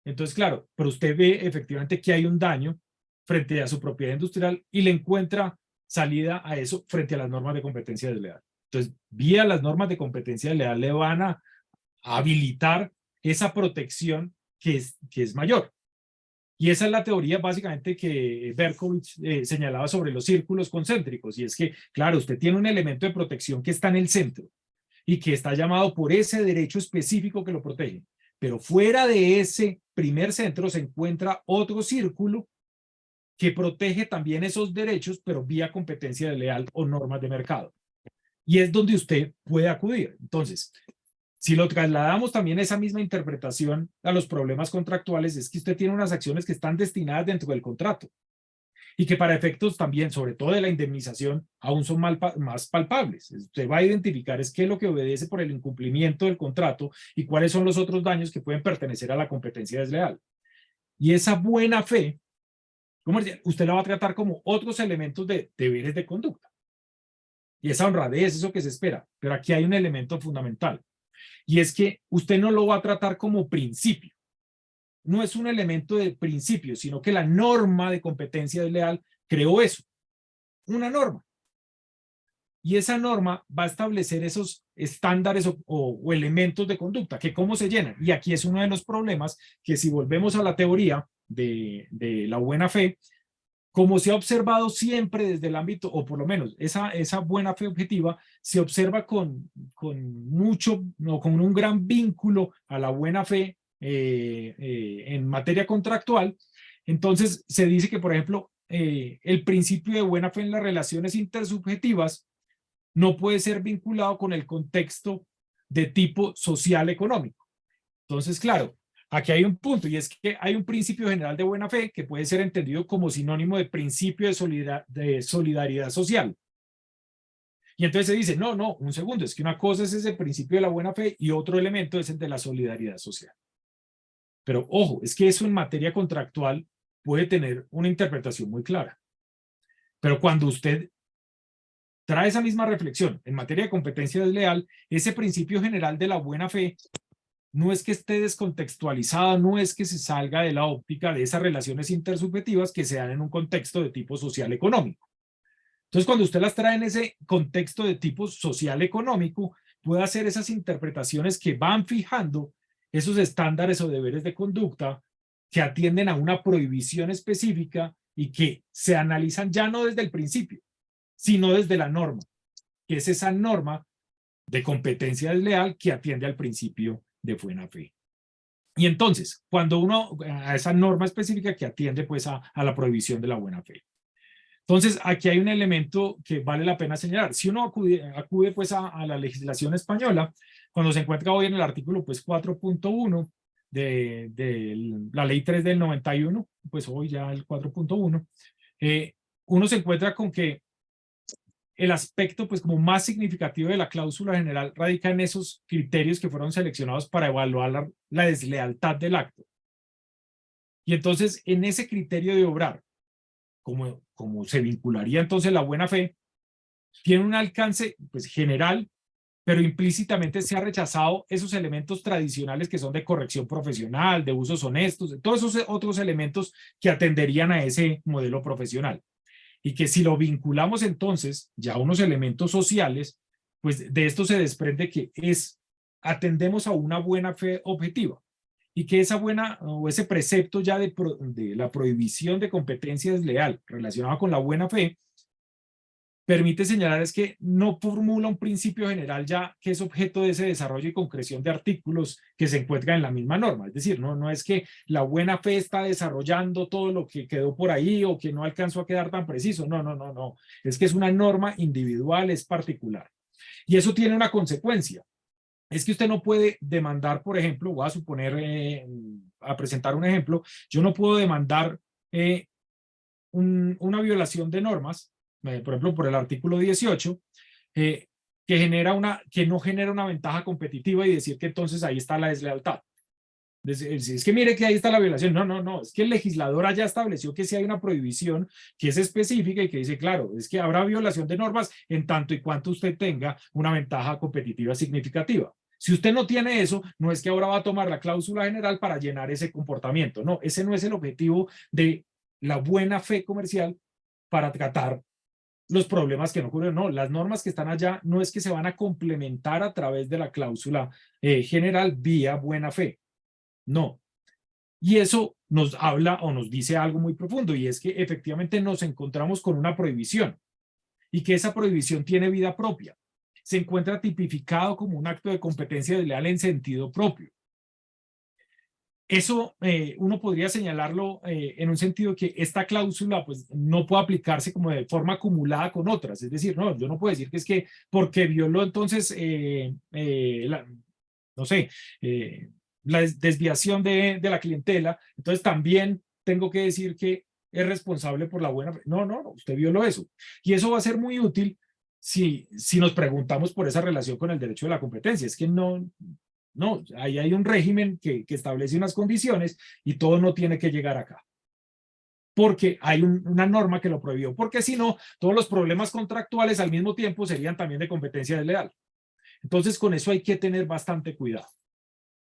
Entonces, claro, pero usted ve efectivamente que hay un daño frente a su propiedad industrial y le encuentra salida a eso frente a las normas de competencia desleal. Entonces, vía las normas de competencia desleal le van a habilitar esa protección que es mayor. Y esa es la teoría básicamente que Berkovich señalaba sobre los círculos concéntricos. Y es que, claro, usted tiene un elemento de protección que está en el centro y que está llamado por ese derecho específico que lo protege. Pero fuera de ese primer centro se encuentra otro círculo que protege también esos derechos, pero vía competencia desleal o normas de mercado. Y es donde usted puede acudir. Entonces, si lo trasladamos también esa misma interpretación a los problemas contractuales, es que usted tiene unas acciones que están destinadas dentro del contrato y que para efectos también, sobre todo de la indemnización, aún son más palpables. Usted va a identificar es qué es lo que obedece por el incumplimiento del contrato y cuáles son los otros daños que pueden pertenecer a la competencia desleal. Y esa buena fe, usted la va a tratar como otros elementos de deberes de conducta. Y esa honradez, eso que se espera. Pero aquí hay un elemento fundamental. Y es que usted no lo va a tratar como principio. No es un elemento de principio, sino que la norma de competencia desleal creó eso. Una norma. Y esa norma va a establecer esos estándares o elementos de conducta, que cómo se llenan. Y aquí es uno de los problemas que si volvemos a la teoría de la buena fe, como se ha observado siempre desde el ámbito, o por lo menos esa buena fe objetiva, se observa con mucho, no, con un gran vínculo a la buena fe en materia contractual. Entonces se dice que, por ejemplo, el principio de buena fe en las relaciones intersubjetivas no puede ser vinculado con el contexto de tipo social económico. Entonces, claro, aquí hay un punto y es que hay un principio general de buena fe que puede ser entendido como sinónimo de principio de solidaridad social. Y entonces se dice, no, un segundo, es que una cosa es ese principio de la buena fe y otro elemento es el de la solidaridad social. Pero ojo, es que eso en materia contractual puede tener una interpretación muy clara. Pero cuando usted trae esa misma reflexión en materia de competencia desleal, ese principio general de la buena fe no es que esté descontextualizada, no es que se salga de la óptica de esas relaciones intersubjetivas que se dan en un contexto de tipo social económico. Entonces, cuando usted las trae en ese contexto de tipo social económico, puede hacer esas interpretaciones que van fijando esos estándares o deberes de conducta que atienden a una prohibición específica y que se analizan ya no desde el principio, sino desde la norma, que es esa norma de competencia desleal que atiende al principio de buena fe. Y entonces, cuando uno, a esa norma específica que atiende pues a la prohibición de la buena fe. Entonces, aquí hay un elemento que vale la pena señalar. Si uno acude pues a la legislación española, cuando se encuentra hoy en el artículo pues 4.1 de la ley 3 del 91, pues hoy ya el 4.1, uno se encuentra con que el aspecto pues como más significativo de la cláusula general radica en esos criterios que fueron seleccionados para evaluar la deslealtad del acto. Y entonces en ese criterio de obrar, como se vincularía entonces la buena fe, tiene un alcance pues general, pero implícitamente se ha rechazado esos elementos tradicionales que son de corrección profesional, de usos honestos, de todos esos otros elementos que atenderían a ese modelo profesional. Y que si lo vinculamos entonces ya a unos elementos sociales, pues de esto se desprende que atendemos a una buena fe objetiva y que esa buena o ese precepto ya de la prohibición de competencia desleal relacionada con la buena fe permite señalar es que no formula un principio general ya que es objeto de ese desarrollo y concreción de artículos que se encuentran en la misma norma. Es decir, no es que la buena fe está desarrollando todo lo que quedó por ahí o que no alcanzó a quedar tan preciso. No. Es que es una norma individual, es particular. Y eso tiene una consecuencia. Es que usted no puede demandar, por ejemplo, voy a suponer, a presentar un ejemplo, yo no puedo demandar una violación de normas, por ejemplo, por el artículo 18, que no genera una ventaja competitiva y decir que entonces ahí está la deslealtad. Es que mire que ahí está la violación. No, es que el legislador allá estableció que si hay una prohibición que es específica y que dice, claro, es que habrá violación de normas en tanto y cuanto usted tenga una ventaja competitiva significativa. Si usted no tiene eso, no es que ahora va a tomar la cláusula general para llenar ese comportamiento. No, ese no es el objetivo de la buena fe comercial para tratar los problemas que no ocurren. No, las normas que están allá no es que se van a complementar a través de la cláusula general vía buena fe. No. Y eso nos habla o nos dice algo muy profundo, y es que efectivamente nos encontramos con una prohibición y que esa prohibición tiene vida propia. Se encuentra tipificado como un acto de competencia desleal en sentido propio. Eso uno podría señalarlo en un sentido que esta cláusula pues, no puede aplicarse como de forma acumulada con otras. Es decir, no, yo no puedo decir que es que porque violó entonces, no sé, la desviación de la clientela, entonces también tengo que decir que es responsable por la buena fe. No, usted violó eso. Y eso va a ser muy útil si nos preguntamos por esa relación con el derecho de la competencia. Es que no, ahí hay un régimen que establece unas condiciones y todo no tiene que llegar acá. Porque hay una norma que lo prohibió. Porque si no, todos los problemas contractuales al mismo tiempo serían también de competencia desleal. Entonces, con eso hay que tener bastante cuidado.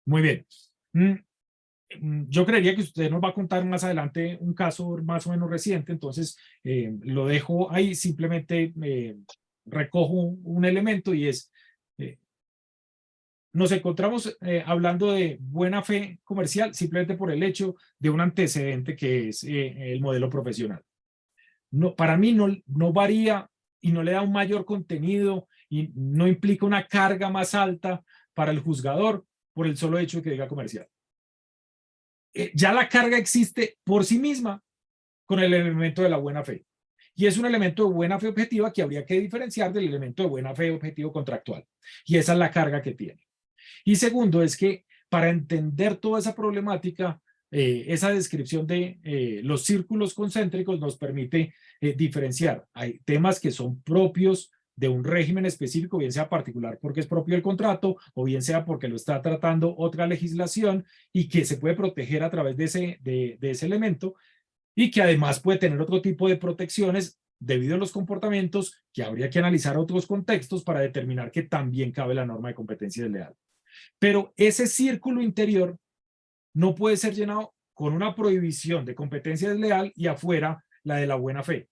Muy bien. Yo creería que usted nos va a contar más adelante un caso más o menos reciente, entonces lo dejo ahí, simplemente recojo un elemento y es, nos encontramos hablando de buena fe comercial simplemente por el hecho de un antecedente que es el modelo profesional. No, para mí no varía y no le da un mayor contenido y no implica una carga más alta para el juzgador por el solo hecho de que diga comercial. Ya la carga existe por sí misma con el elemento de la buena fe. Y es un elemento de buena fe objetiva que habría que diferenciar del elemento de buena fe objetivo contractual. Y esa es la carga que tiene. Y segundo es que para entender toda esa problemática, esa descripción de los círculos concéntricos nos permite diferenciar. Hay temas que son propios de un régimen específico, bien sea particular porque es propio del contrato, o bien sea porque lo está tratando otra legislación y que se puede proteger a través de ese elemento, y que además puede tener otro tipo de protecciones debido a los comportamientos que habría que analizar otros contextos para determinar que también cabe la norma de competencia desleal. Pero ese círculo interior no puede ser llenado con una prohibición de competencia desleal y afuera la de la buena fe.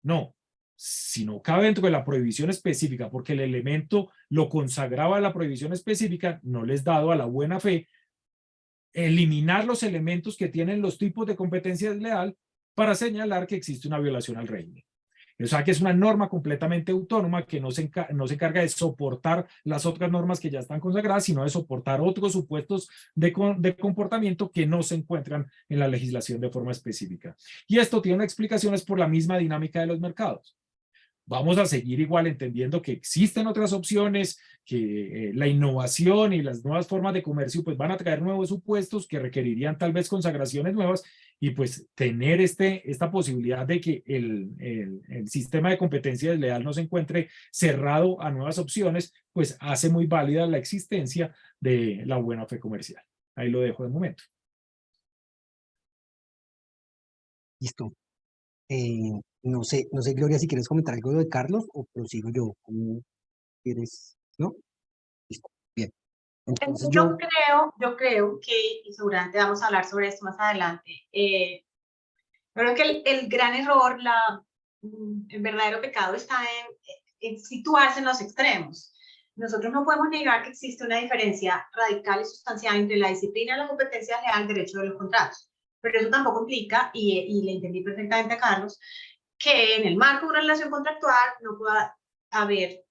No, si no cabe dentro de la prohibición específica, porque el elemento lo consagraba a la prohibición específica, no les dado a la buena fe eliminar los elementos que tienen los tipos de competencia desleal para señalar que existe una violación al régimen. O sea que es una norma completamente autónoma que no se encarga de soportar las otras normas que ya están consagradas, sino de soportar otros supuestos de comportamiento que no se encuentran en la legislación de forma específica. Y esto tiene explicaciones por la misma dinámica de los mercados. Vamos a seguir igual entendiendo que existen otras opciones, que la innovación y las nuevas formas de comercio pues van a traer nuevos supuestos que requerirían tal vez consagraciones nuevas, y pues tener esta posibilidad de que el sistema de competencia desleal no se encuentre cerrado a nuevas opciones, pues hace muy válida la existencia de la buena fe comercial. Ahí lo dejo de momento. Listo. No sé, Gloria, si quieres comentar algo de Carlos o prosigo yo. ¿Cómo quieres? ¿No? Listo. Bien. Entonces Yo creo que, y seguramente vamos a hablar sobre esto más adelante, creo que el gran error, el verdadero pecado está en situarse en los extremos. Nosotros no podemos negar que existe una diferencia radical y sustancial entre la disciplina de la competencia leal y el derecho de los contratos. Pero eso tampoco implica, y le entendí perfectamente a Carlos, que en el marco de una relación contractual no pueda haber,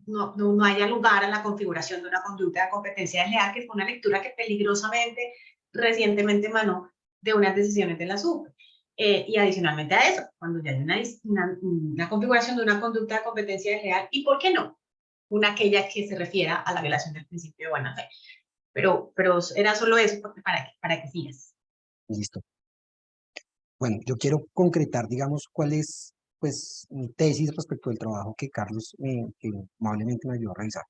no haya lugar a la configuración de una conducta de competencia desleal, que fue una lectura que peligrosamente recientemente emanó de unas decisiones de la SUP. Y adicionalmente a eso, cuando ya hay una configuración de una conducta de competencia desleal, y por qué no, aquella que se refiera a la violación del principio de buena fe. Pero era solo eso para que sigas. Listo. Bueno, yo quiero concretar, digamos, cuál es, pues, mi tesis respecto al trabajo que Carlos que amablemente me ayudó a realizar.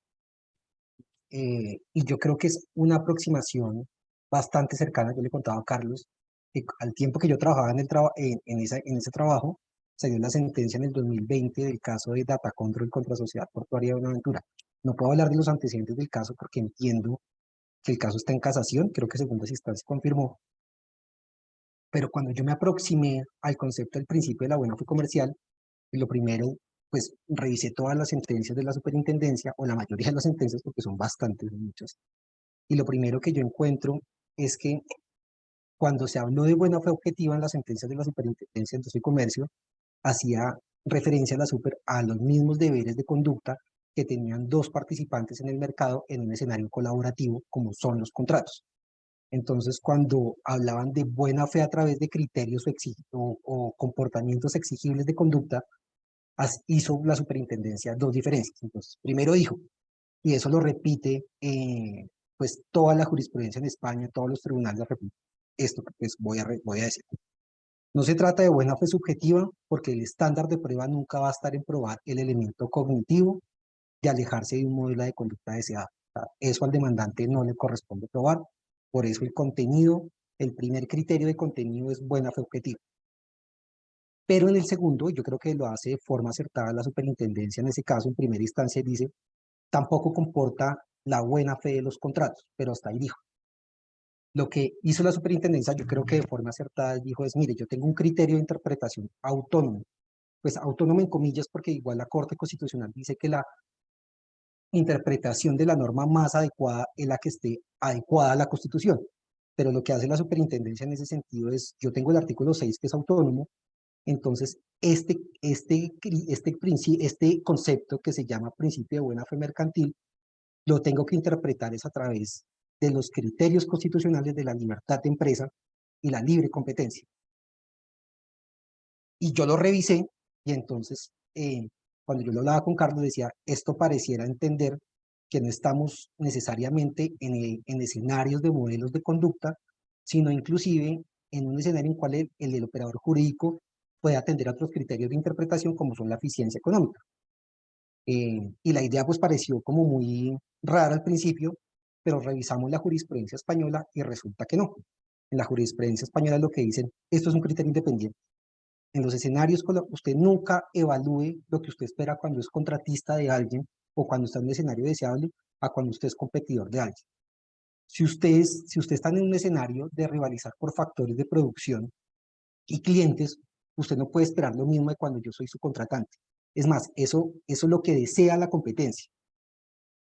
Y yo creo que es una aproximación bastante cercana. Yo le contaba a Carlos que al tiempo que yo trabajaba en ese trabajo, salió la sentencia en el 2020 del caso de Data Control contra Sociedad Portuaria de Buenaventura. No puedo hablar de los antecedentes del caso porque entiendo que el caso está en casación, creo que segunda instancia confirmó. Pero cuando yo me aproximé al concepto del principio de la buena fe comercial, lo primero, pues revisé todas las sentencias de la superintendencia, o la mayoría de las sentencias, porque son bastantes, muchas. Y lo primero que yo encuentro es que cuando se habló de buena fe objetiva en las sentencias de la superintendencia de Industria y Comercio, hacía referencia a la super a los mismos deberes de conducta que tenían dos participantes en el mercado en un escenario colaborativo, como son los contratos. Entonces, cuando hablaban de buena fe a través de criterios o comportamientos exigibles de conducta, hizo la superintendencia dos diferencias. Entonces, primero dijo, y eso lo repite pues toda la jurisprudencia en España, todos los tribunales de repiten esto que pues voy a decir. No se trata de buena fe subjetiva, porque el estándar de prueba nunca va a estar en probar el elemento cognitivo de alejarse de un modelo de conducta deseada. O sea, eso al demandante no le corresponde probar. Por eso el contenido, el primer criterio de contenido es buena fe objetiva. Pero en el segundo, yo creo que lo hace de forma acertada la superintendencia en ese caso, en primera instancia dice, tampoco comporta la buena fe de los contratos, pero hasta ahí dijo. Lo que hizo la superintendencia, yo creo que de forma acertada dijo es, mire, yo tengo un criterio de interpretación autónomo, pues autónomo en comillas porque igual la Corte Constitucional dice que la interpretación de la norma más adecuada es la que esté adecuada a la Constitución. Pero lo que hace la superintendencia en ese sentido es, yo tengo el artículo 6 que es autónomo, entonces este concepto que se llama principio de buena fe mercantil, lo tengo que interpretar es a través de los criterios constitucionales de la libertad de empresa y la libre competencia. Y yo lo revisé y entonces cuando yo lo hablaba con Carlos decía, esto pareciera entender que no estamos necesariamente en escenarios de modelos de conducta, sino inclusive en un escenario en el cual el operador jurídico puede atender a otros criterios de interpretación como son la eficiencia económica. Y la idea pues pareció como muy rara al principio, pero revisamos la jurisprudencia española y resulta que no. En la jurisprudencia española lo que dicen, esto es un criterio independiente. En los escenarios, usted nunca evalúe lo que usted espera cuando es contratista de alguien o cuando está en un escenario deseable a cuando usted es competidor de alguien. Si usted está en un escenario de rivalizar por factores de producción y clientes, usted no puede esperar lo mismo de cuando yo soy su contratante. Es más, eso es lo que desea la competencia.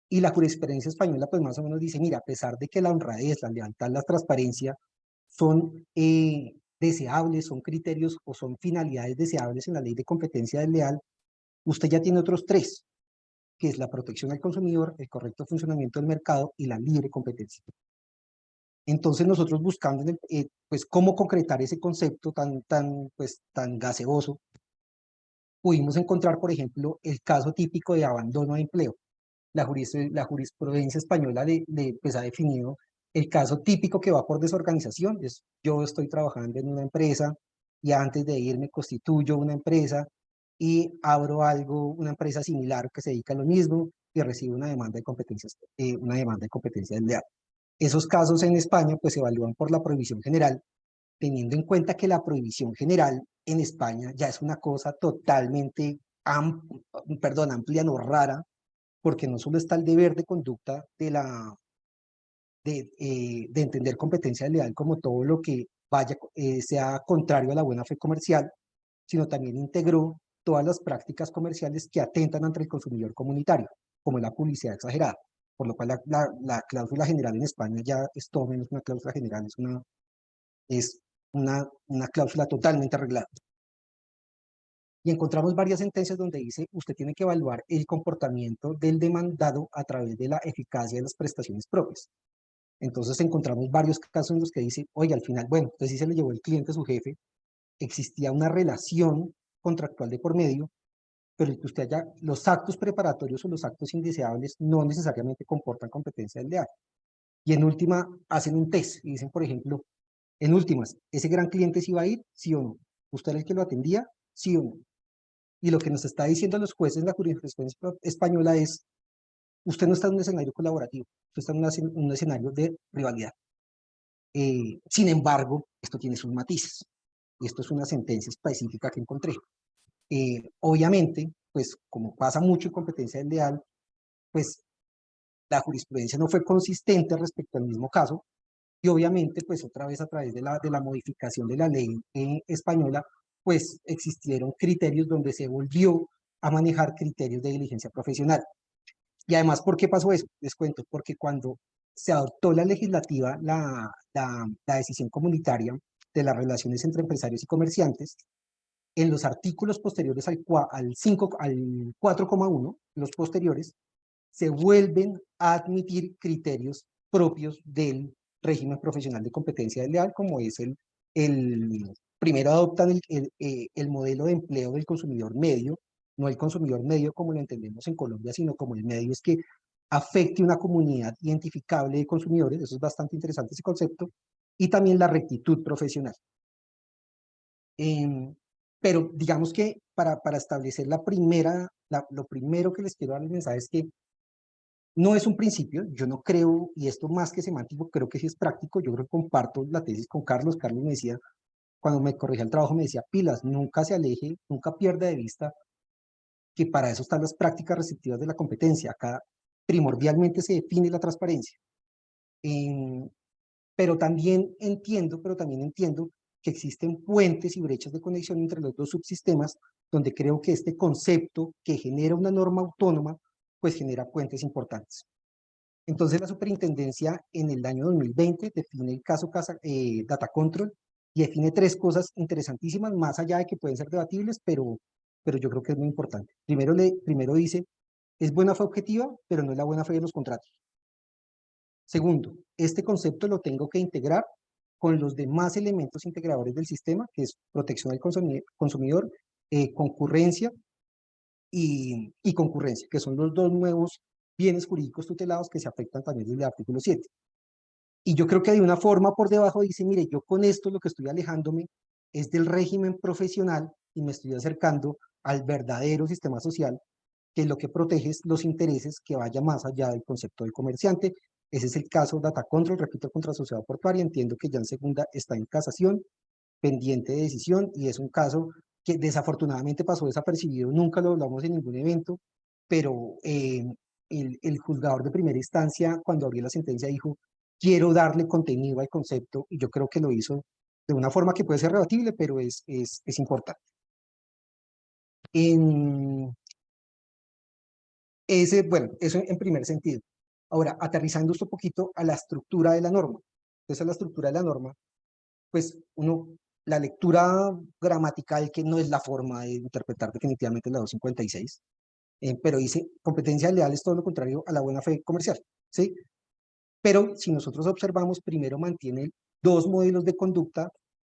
Y la jurisprudencia española pues más o menos dice, mira, a pesar de que la honradez, la lealtad, la transparencia son deseables, son criterios o son finalidades deseables en la ley de competencia desleal, usted ya tiene otros 3, que es la protección al consumidor, el correcto funcionamiento del mercado y la libre competencia. Entonces nosotros buscando pues cómo concretar ese concepto tan gaseoso, pudimos encontrar, por ejemplo, el caso típico de abandono de empleo. La jurisprudencia española pues ha definido el caso típico que va por desorganización. Es, yo estoy trabajando en una empresa y antes de irme constituyo una empresa y abro una empresa similar que se dedica a lo mismo y recibo una demanda de competencia desleal. Esos casos en España pues se evalúan por la prohibición general, teniendo en cuenta que la prohibición general en España ya es una cosa totalmente amplia, no rara, porque no solo está el deber de conducta de entender competencia leal como todo lo que sea contrario a la buena fe comercial, sino también integró todas las prácticas comerciales que atentan ante el consumidor comunitario, como la publicidad exagerada, por lo cual la cláusula general en España ya es todo menos una cláusula general, es una cláusula totalmente arreglada. Y encontramos varias sentencias donde dice, usted tiene que evaluar el comportamiento del demandado a través de la eficacia de las prestaciones propias. Entonces encontramos varios casos en los que dice, oye, al final, bueno, entonces sí se le llevó el cliente a su jefe, existía una relación contractual de por medio, pero el que usted haya, los actos preparatorios o los actos indeseables no necesariamente comportan competencia desleal. Y en última, hacen un test y dicen, por ejemplo, en últimas, ¿ese gran cliente sí iba a ir? ¿Sí o no? ¿Usted era el que lo atendía? ¿Sí o no? Y lo que nos está diciendo los jueces en la jurisprudencia española es, usted no está en un escenario colaborativo, usted está en un escenario de rivalidad. Sin embargo, esto tiene sus matices. Y esto es una sentencia específica que encontré. Obviamente, pues como pasa mucho en competencia desleal, pues la jurisprudencia no fue consistente respecto al mismo caso, y obviamente, pues otra vez a través de la modificación de la ley española, pues existieron criterios donde se volvió a manejar criterios de diligencia profesional. Y además, ¿por qué pasó eso? Les cuento, porque cuando se adoptó la legislativa, la decisión comunitaria de las relaciones entre empresarios y comerciantes, en los artículos posteriores al 4,1, los posteriores, se vuelven a admitir criterios propios del régimen profesional de competencia desleal, como es primero adoptan el modelo de empleo del consumidor medio, no el consumidor medio como lo entendemos en Colombia, sino como el medio es que afecte una comunidad identificable de consumidores, eso es bastante interesante ese concepto, y también la rectitud profesional. Pero digamos que para establecer lo primero que les quiero dar el mensaje es que no es un principio, yo no creo, y esto más que semántico, creo que sí es práctico, yo creo que comparto la tesis con Carlos. Carlos me decía, cuando me corregía el trabajo, me decía, pilas, nunca se aleje, nunca pierda de vista que para eso están las prácticas restrictivas de la competencia. Acá primordialmente se define la transparencia. Pero también entiendo que existen puentes y brechas de conexión entre los dos subsistemas, donde creo que este concepto que genera una norma autónoma, pues genera puentes importantes. Entonces la superintendencia en el año 2020 define el caso Data Control y define 3 cosas interesantísimas, más allá de que pueden ser debatibles, pero yo creo que es muy importante. Primero dice, es buena fe objetiva, pero no es la buena fe de los contratos. Segundo, este concepto lo tengo que integrar con los demás elementos integradores del sistema, que es protección del consumidor, concurrencia y concurrencia, que son los 2 nuevos bienes jurídicos tutelados que se afectan también desde el artículo 7. Y yo creo que de una forma por debajo dice, mire, yo con esto lo que estoy alejándome es del régimen profesional y me estoy acercando al verdadero sistema social, que lo que protege es los intereses que vaya más allá del concepto del comerciante. Ese es el caso Data Control, repito, contra Sociedad Portuaria. Entiendo que ya en segunda está en casación, pendiente de decisión, y es un caso que desafortunadamente pasó desapercibido, nunca lo hablamos en ningún evento, pero el juzgador de primera instancia, cuando abrió la sentencia, dijo, quiero darle contenido al concepto, y yo creo que lo hizo de una forma que puede ser rebatible, pero es importante. Bueno, eso en primer sentido. Ahora, aterrizando esto un poquito a la estructura de la norma. Entonces, a la estructura de la norma, pues uno la lectura gramatical, que no es la forma de interpretar definitivamente la 256, pero dice, competencia leal es todo lo contrario a la buena fe comercial, ¿sí? Pero si nosotros observamos, primero mantiene dos modelos de conducta,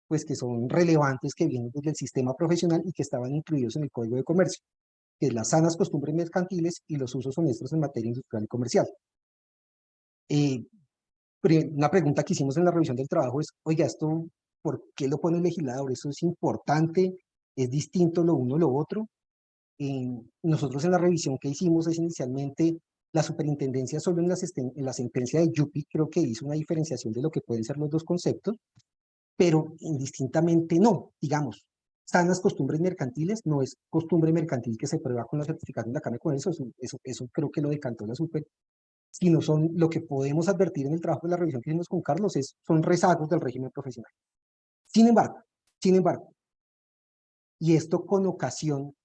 pues que son relevantes, que vienen desde el sistema profesional y que estaban incluidos en el Código de Comercio, que es las sanas costumbres mercantiles y los usos honestos en materia industrial y comercial. Una pregunta que hicimos en la revisión del trabajo es, oiga, ¿esto por qué lo pone el legislador? ¿Eso es importante? ¿Es distinto lo uno a lo otro? Nosotros en la revisión que hicimos es inicialmente la superintendencia solo en la sentencia de Yupi creo que hizo una diferenciación de lo que pueden ser los dos conceptos, pero indistintamente no, digamos, sanas costumbres mercantiles no es costumbre mercantil que se prueba con la certificación de la Cámara de Comercio, eso creo que lo decantó la super, sino son lo que podemos advertir en el trabajo de la revisión que hicimos con Carlos, son rezagos del régimen profesional. Sin embargo, y esto con ocasión,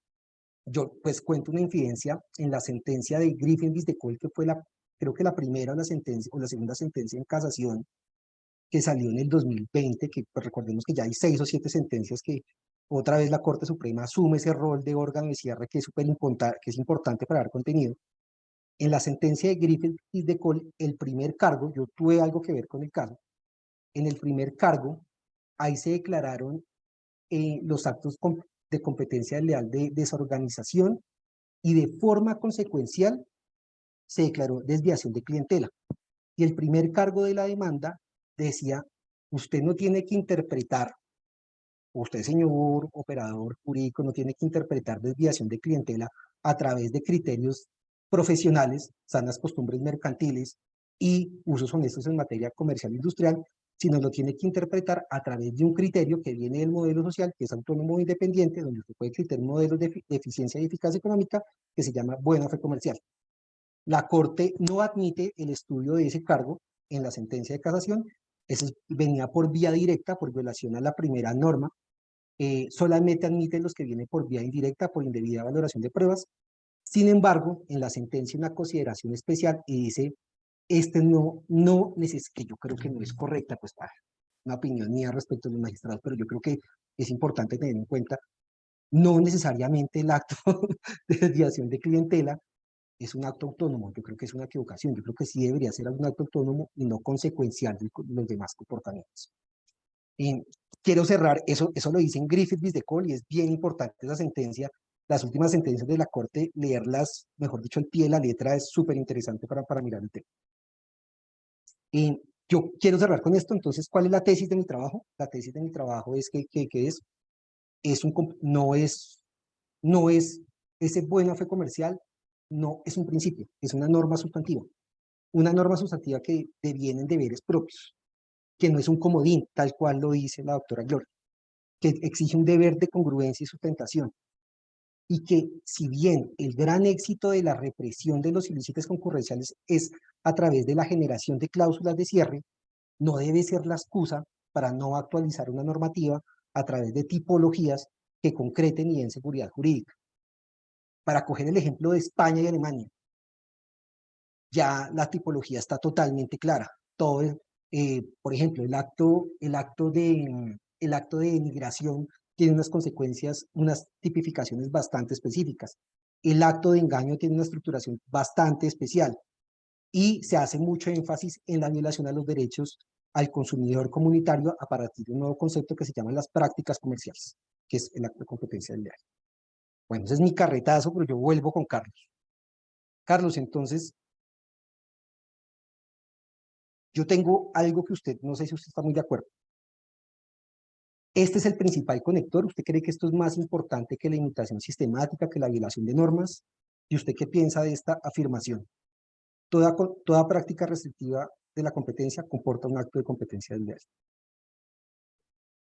yo pues cuento una infidencia en la sentencia de Griffin v. Cole, que fue creo que la primera o la segunda sentencia en casación que salió en el 2020, que pues recordemos que ya hay 6 o 7 sentencias que otra vez la Corte Suprema asume ese rol de órgano de cierre que es importante para dar contenido. En la sentencia de Griffin v. Cole, el primer cargo, yo tuve algo que ver con el caso, en el primer cargo, ahí se declararon los actos de competencia leal de desorganización y de forma consecuencial se declaró desviación de clientela. Y el primer cargo de la demanda decía, usted no tiene que interpretar, usted señor operador jurídico no tiene que interpretar desviación de clientela a través de criterios profesionales, sanas costumbres mercantiles y usos honestos en materia comercial e industrial, sino lo tiene que interpretar a través de un criterio que viene del modelo social, que es autónomo e independiente, donde usted puede criterar modelos de eficiencia y eficacia económica, que se llama buena fe comercial. La Corte no admite el estudio de ese cargo en la sentencia de casación, eso venía por vía directa, por violación a la primera norma, solamente admite los que vienen por vía indirecta, por indebida valoración de pruebas. Sin embargo, en la sentencia una consideración especial y dice, que yo creo que no es correcta, pues para una opinión mía respecto a los magistrados, pero yo creo que es importante tener en cuenta, no necesariamente el acto de desviación de clientela es un acto autónomo, yo creo que es una equivocación, yo creo que sí debería ser un acto autónomo y no consecuencial de los demás comportamientos. Quiero cerrar, eso lo dice en Griffith v. Cole y es bien importante esa sentencia, las últimas sentencias de la Corte, leerlas, mejor dicho, al pie de la letra es súper interesante para mirar el tema. Yo quiero cerrar con esto, entonces, ¿cuál es la tesis de mi trabajo? La tesis de mi trabajo es que no es ese buena fe comercial, no es un principio, es una norma sustantiva. Una norma sustantiva que deviene en deberes propios, que no es un comodín, tal cual lo dice la doctora Gloria, que exige un deber de congruencia y sustentación, y que si bien el gran éxito de la represión de los ilícitos concurrenciales es a través de la generación de cláusulas de cierre, no debe ser la excusa para no actualizar una normativa a través de tipologías que concreten y den seguridad jurídica. Para coger el ejemplo de España y Alemania, ya la tipología está totalmente clara. Todo, por ejemplo, el acto de migración tiene unas consecuencias, unas tipificaciones bastante específicas. El acto de engaño tiene una estructuración bastante especial y se hace mucho énfasis en la violación a los derechos al consumidor comunitario a partir de un nuevo concepto que se llama las prácticas comerciales, que es el acto de competencia desleal. Bueno, ese es mi carretazo, pero yo vuelvo con Carlos. Carlos, entonces, yo tengo algo que usted, no sé si usted está muy de acuerdo. Este es el principal conector. ¿Usted cree que esto es más importante que la imitación sistemática, que la violación de normas? ¿Y usted qué piensa de esta afirmación? Toda práctica restrictiva de la competencia comporta un acto de competencia desleal.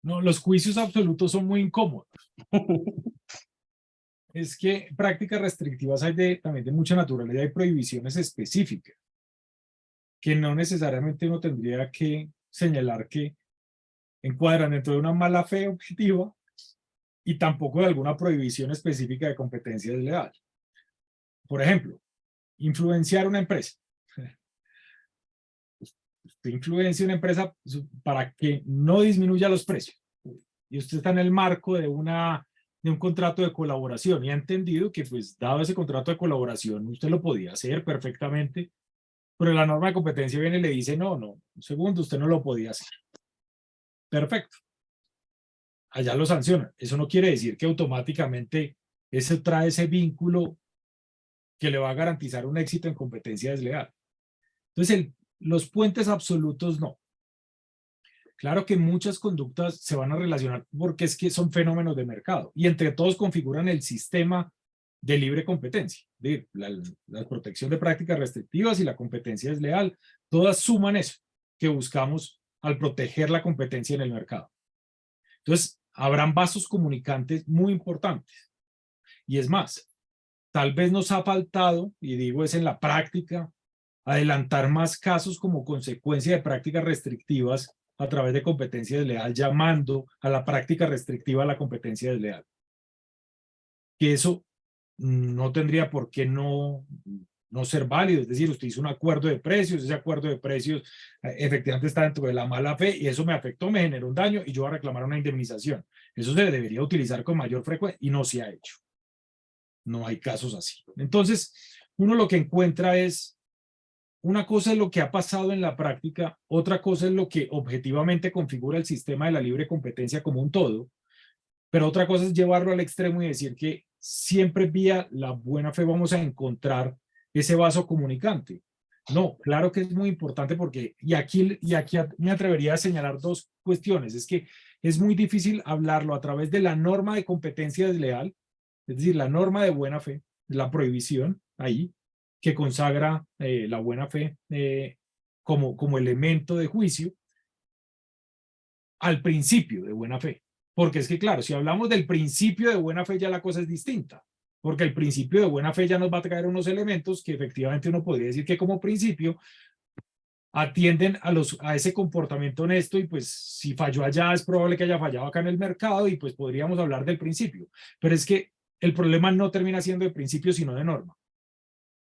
No, los juicios absolutos son muy incómodos. Es que prácticas restrictivas hay también de mucha naturaleza, hay prohibiciones específicas, que no necesariamente uno tendría que señalar que encuadran dentro de una mala fe objetiva y tampoco de alguna prohibición específica de competencia desleal. Por ejemplo, influenciar una empresa. Usted influencia una empresa para que no disminuya los precios. y usted está en el marco de un contrato de colaboración y ha entendido que, pues, dado ese contrato de colaboración, usted lo podía hacer perfectamente, pero la norma de competencia viene y le dice, no, un segundo, usted no lo podía hacer. Perfecto. Allá lo sancionan. Eso no quiere decir que automáticamente eso trae ese vínculo que le va a garantizar un éxito en competencia desleal. Entonces, los puentes absolutos no. Claro que muchas conductas se van a relacionar porque es que son fenómenos de mercado y entre todos configuran el sistema de libre competencia. La protección de prácticas restrictivas y la competencia desleal, todas suman eso que buscamos al proteger la competencia en el mercado. Entonces, habrán vasos comunicantes muy importantes. Y es más, tal vez nos ha faltado, y digo es en la práctica, adelantar más casos como consecuencia de prácticas restrictivas a través de competencia desleal, llamando a la práctica restrictiva la competencia desleal. Que eso no tendría por qué no ser válido, es decir, usted hizo un acuerdo de precios, ese acuerdo de precios efectivamente está dentro de la mala fe y eso me afectó, me generó un daño y yo voy a reclamar una indemnización. Eso se debería utilizar con mayor frecuencia y no se ha hecho. No hay casos así. Entonces, uno lo que encuentra es, una cosa es lo que ha pasado en la práctica, otra cosa es lo que objetivamente configura el sistema de la libre competencia como un todo, pero otra cosa es llevarlo al extremo y decir que siempre vía la buena fe vamos a encontrar ese vaso comunicante. No, claro que es muy importante porque, y aquí me atrevería a señalar dos cuestiones, es que es muy difícil hablarlo a través de la norma de competencia desleal, es decir, la norma de buena fe, la prohibición ahí, que consagra la buena fe como elemento de juicio, al principio de buena fe. Porque es que, claro, si hablamos del principio de buena fe, ya la cosa es distinta. Porque el principio de buena fe ya nos va a traer unos elementos que efectivamente uno podría decir que como principio atienden a ese comportamiento honesto y pues si falló allá es probable que haya fallado acá en el mercado y pues podríamos hablar del principio. Pero es que el problema no termina siendo de principio sino de norma.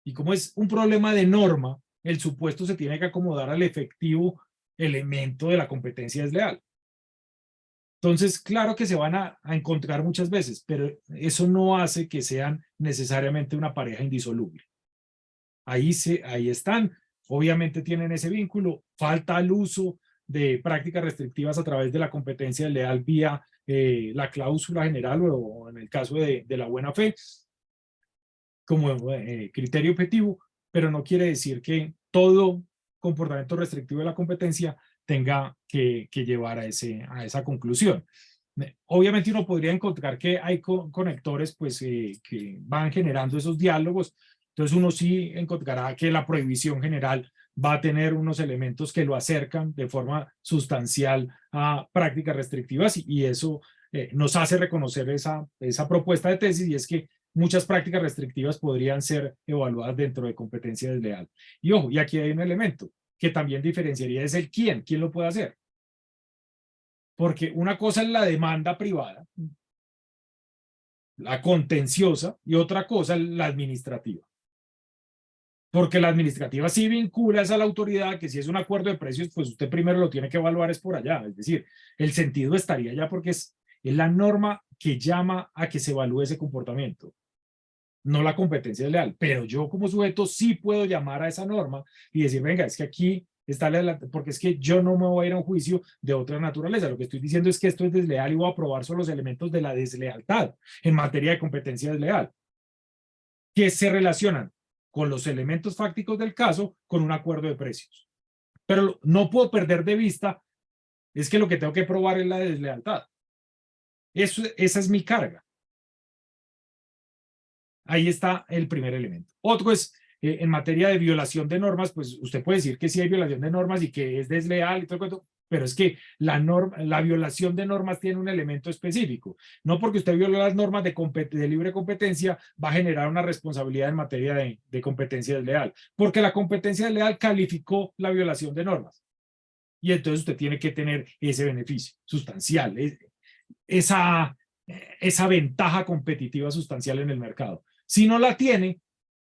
Y como es un problema de norma, el supuesto se tiene que acomodar al efectivo elemento de la competencia desleal. Entonces, claro que se van a encontrar muchas veces, pero eso no hace que sean necesariamente una pareja indisoluble. Ahí están, obviamente tienen ese vínculo, falta el uso de prácticas restrictivas a través de la competencia desleal vía la cláusula general o en el caso de la buena fe, como criterio objetivo, pero no quiere decir que todo comportamiento restrictivo de la competencia tenga que llevar a esa conclusión. Obviamente uno podría encontrar que hay conectores pues, que van generando esos diálogos, entonces uno sí encontrará que la prohibición general va a tener unos elementos que lo acercan de forma sustancial a prácticas restrictivas y eso nos hace reconocer esa propuesta de tesis y es que muchas prácticas restrictivas podrían ser evaluadas dentro de competencia desleal. Y ojo, y aquí hay un elemento que también diferenciaría es el quién lo puede hacer. Porque una cosa es la demanda privada, la contenciosa, y otra cosa es la administrativa. Porque la administrativa sí vincula a la autoridad que si es un acuerdo de precios, pues usted primero lo tiene que evaluar es por allá. Es decir, el sentido estaría allá porque es la norma que llama a que se evalúe ese comportamiento, no la competencia desleal. Pero yo como sujeto sí puedo llamar a esa norma y decir, venga, es que aquí está porque es que yo no me voy a ir a un juicio de otra naturaleza. Lo que estoy diciendo es que esto es desleal y voy a probar solo los elementos de la deslealtad en materia de competencia desleal, que se relacionan con los elementos fácticos del caso con un acuerdo de precios. Pero no puedo perder de vista es que lo que tengo que probar es la deslealtad. Esa es mi carga. Ahí está el primer elemento. Otro es, en materia de violación de normas, pues usted puede decir que sí hay violación de normas y que es desleal y todo el cuento, pero es que la violación de normas tiene un elemento específico. No porque usted violó las normas de libre competencia va a generar una responsabilidad en materia de competencia desleal, porque la competencia desleal calificó la violación de normas. Y entonces usted tiene que tener ese beneficio sustancial, esa ventaja competitiva sustancial en el mercado. Si no la tiene,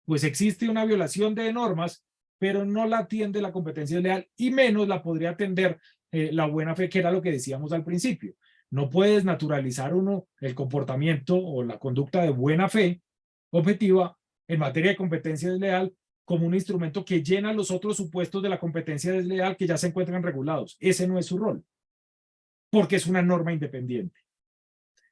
pues existe una violación de normas, pero no la atiende la competencia desleal y menos la podría atender la buena fe, que era lo que decíamos al principio. no puede desnaturalizar uno el comportamiento o la conducta de buena fe objetiva en materia de competencia desleal como un instrumento que llena los otros supuestos de la competencia desleal que ya se encuentran regulados. Ese no es su rol, porque es una norma independiente.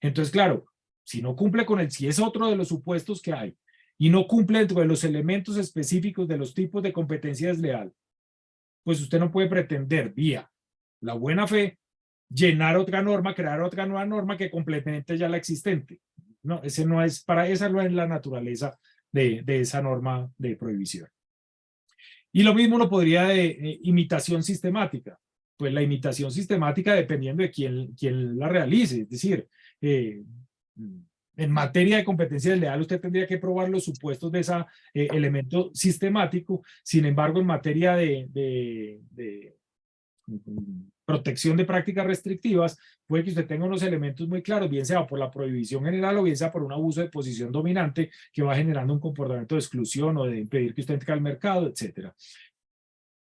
Entonces, claro, si no cumple con si es otro de los supuestos que hay, y no cumple dentro de los elementos específicos de los tipos de competencia desleal, pues usted no puede pretender vía la buena fe llenar otra norma, crear otra nueva norma que complemente ya la existente. No, esa no es la naturaleza de esa norma de prohibición. Y lo mismo lo podría de imitación sistemática. Pues la imitación sistemática dependiendo de quién la realice. Es decir, en materia de competencia desleal usted tendría que probar los supuestos de ese elemento sistemático. Sin embargo, en materia de protección de prácticas restrictivas, puede que usted tenga unos elementos muy claros, bien sea por la prohibición general o bien sea por un abuso de posición dominante que va generando un comportamiento de exclusión o de impedir que usted entre al mercado, etcétera.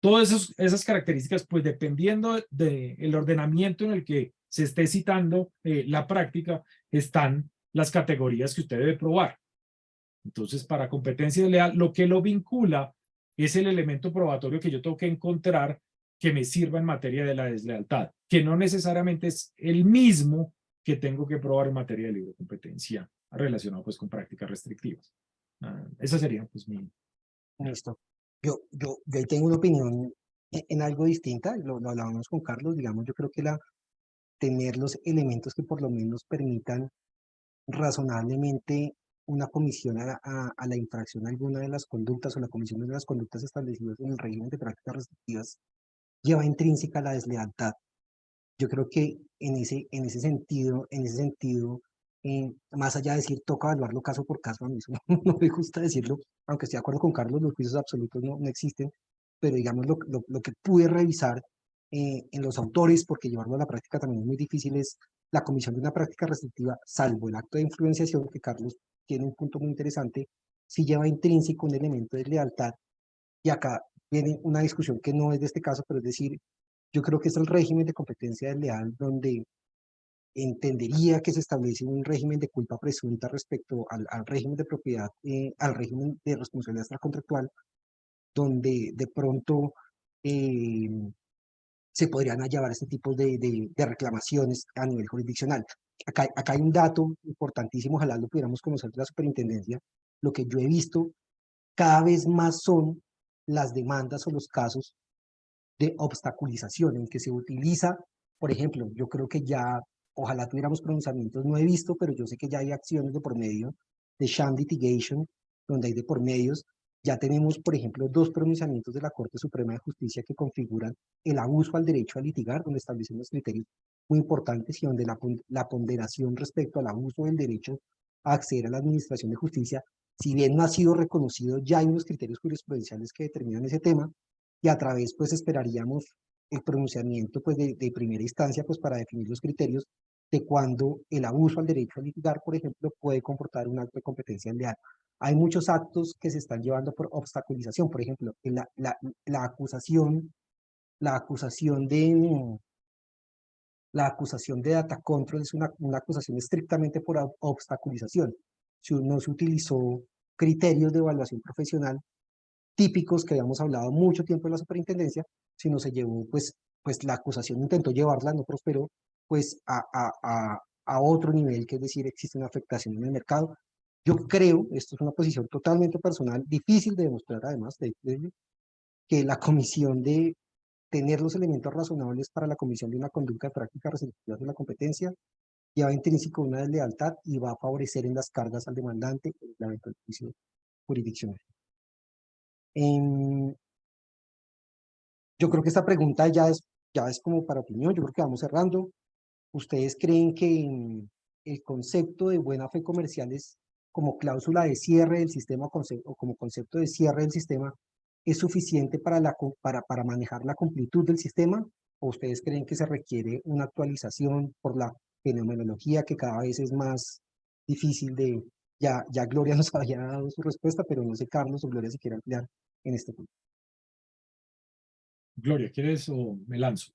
Todas esas características, pues dependiendo del ordenamiento en el que se esté citando la práctica, están las categorías que usted debe probar. Entonces, para competencia desleal, lo que lo vincula es el elemento probatorio que yo tengo que encontrar que me sirva en materia de la deslealtad, que no necesariamente es el mismo que tengo que probar en materia de libre competencia relacionado pues con prácticas restrictivas. Esa sería pues mi... Listo. Yo ahí tengo una opinión en algo distinta, lo hablábamos con Carlos, digamos, yo creo que tener los elementos que por lo menos permitan razonablemente una comisión a la infracción a alguna de las conductas o la comisión de las conductas establecidas en el régimen de prácticas restrictivas lleva intrínseca la deslealtad. Yo creo que en ese sentido, más allá de decir toca evaluarlo caso por caso, a mí eso no me gusta decirlo, aunque estoy de acuerdo con Carlos, los juicios absolutos no existen, pero digamos lo que pude revisar en los autores, porque llevarlo a la práctica también es muy difícil, es la comisión de una práctica restrictiva, salvo el acto de influenciación, que Carlos tiene un punto muy interesante, si lleva intrínseco un elemento de lealtad, y acá viene una discusión que no es de este caso, pero es decir, yo creo que es el régimen de competencia desleal donde entendería que se establece un régimen de culpa presunta respecto al régimen de propiedad, al régimen de responsabilidad extracontractual, donde de pronto se podrían llevar este tipo de reclamaciones a nivel jurisdiccional. Acá hay un dato importantísimo, ojalá lo pudiéramos conocer de la superintendencia. Lo que yo he visto cada vez más son las demandas o los casos de obstaculización en que se utiliza, por ejemplo, yo creo que ya, ojalá tuviéramos pronunciamientos, no he visto, pero yo sé que ya hay acciones de por medio de sham litigation, donde hay de por medios. Ya tenemos, por ejemplo, 2 pronunciamientos de la Corte Suprema de Justicia que configuran el abuso al derecho a litigar, donde establecen unos criterios muy importantes y donde la ponderación respecto al abuso del derecho a acceder a la administración de justicia, si bien no ha sido reconocido, ya hay unos criterios jurisprudenciales que determinan ese tema, y a través pues esperaríamos el pronunciamiento pues de primera instancia pues para definir los criterios de cuando el abuso al derecho a litigar, por ejemplo, puede comportar un acto de competencia desleal. Hay muchos actos que se están llevando por obstaculización, por ejemplo, la acusación de data control es una acusación estrictamente por obstaculización. Si no se utilizó criterios de evaluación profesional típicos que habíamos hablado mucho tiempo en la superintendencia, sino se llevó, pues la acusación intentó llevarla, no prosperó, pues a otro nivel, que es decir, existe una afectación en el mercado. Yo creo, esto es una posición totalmente personal, difícil de demostrar además, que la comisión de tener los elementos razonables para la comisión de una conducta de práctica restrictiva de la competencia lleva intrínseco una deslealtad y va a favorecer en las cargas al demandante en la eventual juicio jurisdiccional. Yo creo que esta pregunta ya es como para opinión, yo creo que vamos cerrando. ¿Ustedes creen que el concepto de buena fe comercial es como cláusula de cierre del sistema o como concepto de cierre del sistema es suficiente para manejar la completud del sistema? ¿O ustedes creen que se requiere una actualización por la fenomenología que cada vez es más difícil de... Ya Gloria nos había dado su respuesta, pero no sé, Carlos o Gloria, si quiere ampliar en este punto. Gloria, ¿quieres o me lanzo?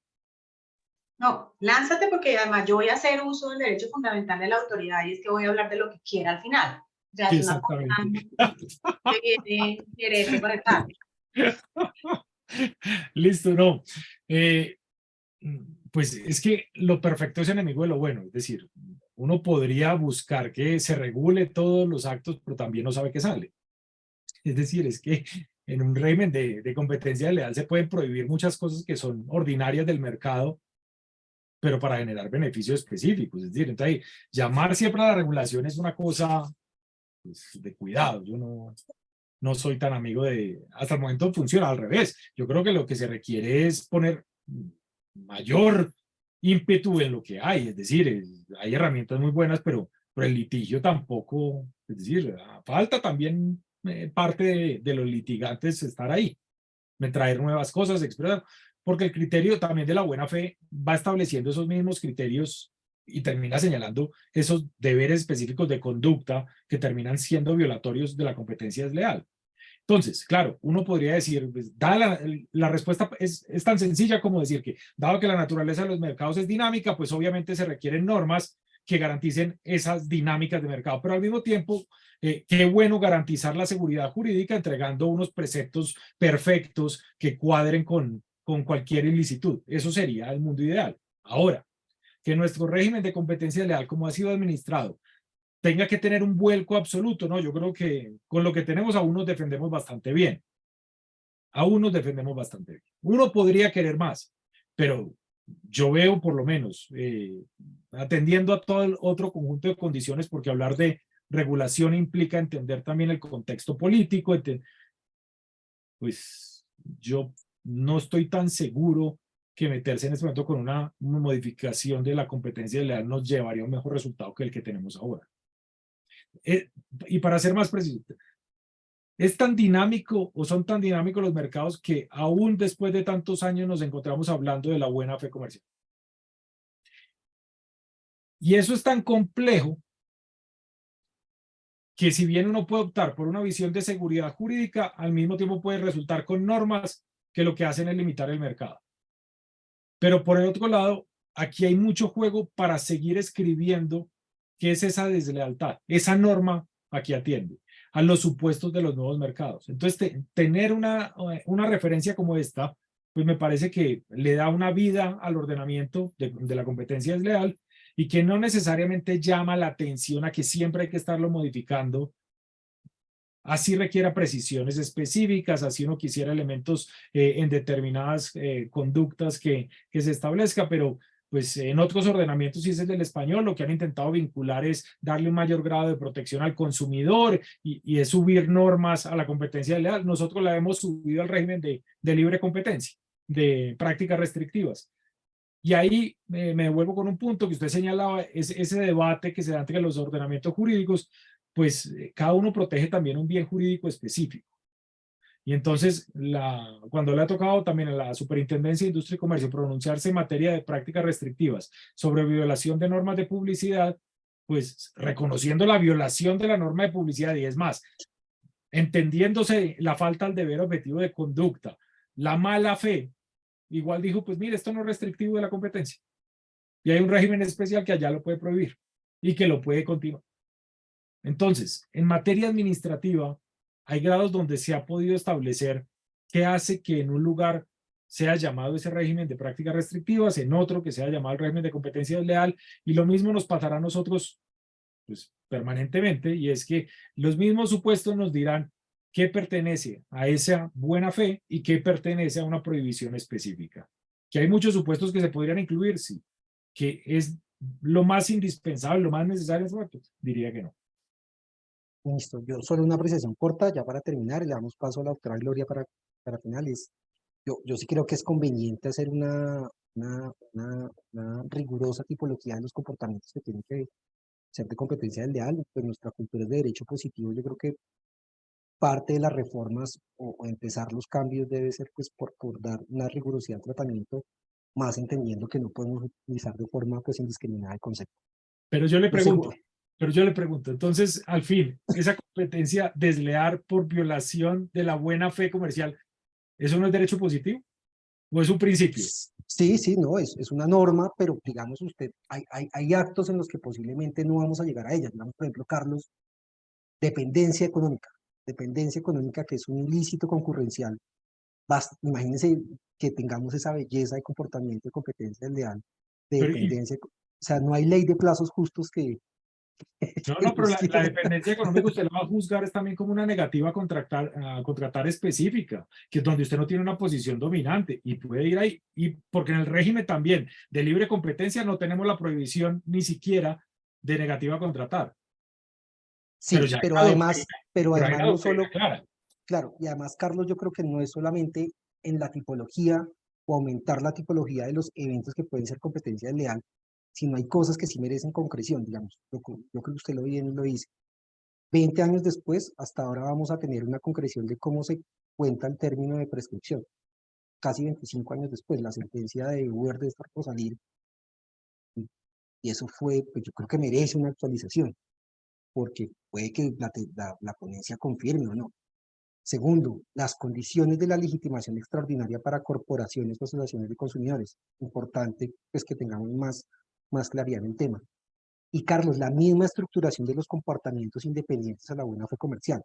No, lánzate porque además yo voy a hacer uso del derecho fundamental de la autoridad y es que voy a hablar de lo que quiera al final. O sea, Sí, es una cosa exactamente. que viene derecho para el cambio. Listo, no. Pues es que lo perfecto es enemigo de lo bueno. Es decir, uno podría buscar que se regule todos los actos, pero también no sabe qué sale. Es decir, es que en un régimen de competencia leal se pueden prohibir muchas cosas que son ordinarias del mercado, pero para generar beneficios específicos. Es decir, entonces, llamar siempre a la regulación es una cosa pues, de cuidado. Yo no soy tan amigo de... Hasta el momento funciona al revés. Yo creo que lo que se requiere es poner mayor ímpetu en lo que hay. Es decir, hay herramientas muy buenas, pero el litigio tampoco... Es decir, falta también parte de los litigantes estar ahí, de traer nuevas cosas, expresar, porque el criterio también de la buena fe va estableciendo esos mismos criterios y termina señalando esos deberes específicos de conducta que terminan siendo violatorios de la competencia desleal. Entonces, claro, uno podría decir, pues, dada la respuesta es tan sencilla como decir que, dado que la naturaleza de los mercados es dinámica, pues obviamente se requieren normas que garanticen esas dinámicas de mercado, pero al mismo tiempo, qué bueno garantizar la seguridad jurídica entregando unos preceptos perfectos que cuadren con cualquier ilicitud. Eso sería el mundo ideal. Ahora, que nuestro régimen de competencia leal, como ha sido administrado, tenga que tener un vuelco absoluto, ¿no? Yo creo que con lo que tenemos aún nos defendemos bastante bien. Aún nos defendemos bastante bien. Uno podría querer más, pero yo veo por lo menos, atendiendo a todo el otro conjunto de condiciones, porque hablar de regulación implica entender también el contexto político, pues yo no estoy tan seguro que meterse en este momento con una modificación de la competencia leal nos llevaría a un mejor resultado que el que tenemos ahora. Y para ser más preciso, es tan dinámico o son tan dinámicos los mercados que aún después de tantos años nos encontramos hablando de la buena fe comercial. Y eso es tan complejo que si bien uno puede optar por una visión de seguridad jurídica, al mismo tiempo puede resultar con normas que lo que hacen es limitar el mercado. Pero por el otro lado, aquí hay mucho juego para seguir escribiendo qué es esa deslealtad. Esa norma aquí atiende a los supuestos de los nuevos mercados. Entonces, tener una referencia como esta, pues me parece que le da una vida al ordenamiento de la competencia desleal y que no necesariamente llama la atención a que siempre hay que estarlo modificando. Así requiera precisiones específicas, así uno quisiera elementos en determinadas conductas que se establezca, pero pues en otros ordenamientos, si es el del español, lo que han intentado vincular es darle un mayor grado de protección al consumidor y es subir normas a la competencia leal. Nosotros la hemos subido al régimen de libre competencia, de prácticas restrictivas. Y ahí me devuelvo con un punto que usted señalaba, es ese debate que se da entre los ordenamientos jurídicos, pues cada uno protege también un bien jurídico específico. Y entonces, cuando le ha tocado también a la Superintendencia de Industria y Comercio pronunciarse en materia de prácticas restrictivas sobre violación de normas de publicidad, pues reconociendo la violación de la norma de publicidad y es más, entendiéndose la falta al deber objetivo de conducta, la mala fe, igual dijo, pues mire, esto no es restrictivo de la competencia. Y hay un régimen especial que allá lo puede prohibir y que lo puede continuar. Entonces, en materia administrativa, hay grados donde se ha podido establecer qué hace que en un lugar sea llamado ese régimen de prácticas restrictivas, en otro que sea llamado el régimen de competencia desleal, y lo mismo nos pasará a nosotros pues, permanentemente, y es que los mismos supuestos nos dirán qué pertenece a esa buena fe y qué pertenece a una prohibición específica. Que hay muchos supuestos que se podrían incluir, sí. Que es lo más indispensable, lo más necesario, diría que no. Listo, yo solo una apreciación corta ya para terminar y le damos paso a la doctora Gloria para finales. Yo sí creo que es conveniente hacer una rigurosa tipología de los comportamientos que tienen que ser de competencia desleal. Pues nuestra cultura es de derecho positivo. Yo creo que parte de las reformas o empezar los cambios debe ser pues por dar una rigurosidad al tratamiento, más entendiendo que no podemos utilizar de forma pues indiscriminada el concepto. Pero yo le Lo segu- pregunto, entonces, al fin, esa competencia desleal por violación de la buena fe comercial, ¿eso no es derecho positivo? ¿O es un principio? Sí, sí, no, es una norma, pero digamos usted, hay actos en los que posiblemente no vamos a llegar a ellas. Digamos, por ejemplo, Carlos, dependencia económica que es un ilícito concurrencial. Imagínense que tengamos esa belleza de comportamiento de competencia desleal, de Pero, dependencia, o sea, no hay ley de plazos justos que, no, que no, pero la justifique. dependencia económica usted la va a juzgar es también como una negativa a contratar específica, que es donde usted no tiene una posición dominante y puede ir ahí. Y porque en el régimen también de libre competencia no tenemos la prohibición ni siquiera de negativa a contratar. Pero Sí, ya hay una doctrina, pero pero hay además una no doctrina solo, clara. claro, y además, Carlos, yo creo que no es solamente en la tipología o aumentar la tipología de los eventos que pueden ser competencia desleal, sino hay cosas que sí merecen concreción, digamos. Yo creo que usted lo bien lo dice. 20 años después, hasta ahora vamos a tener una concreción de cómo se cuenta el término de prescripción. Casi 25 años después, la sentencia de Uber de estar por salir, y eso fue, pues yo creo que merece una actualización, porque puede que la ponencia confirme o no. Segundo, las condiciones de la legitimación extraordinaria para corporaciones o asociaciones de consumidores. Importante pues, que tengamos más claridad en el tema. Y Carlos, la misma estructuración de los comportamientos independientes a la buena fe comercial.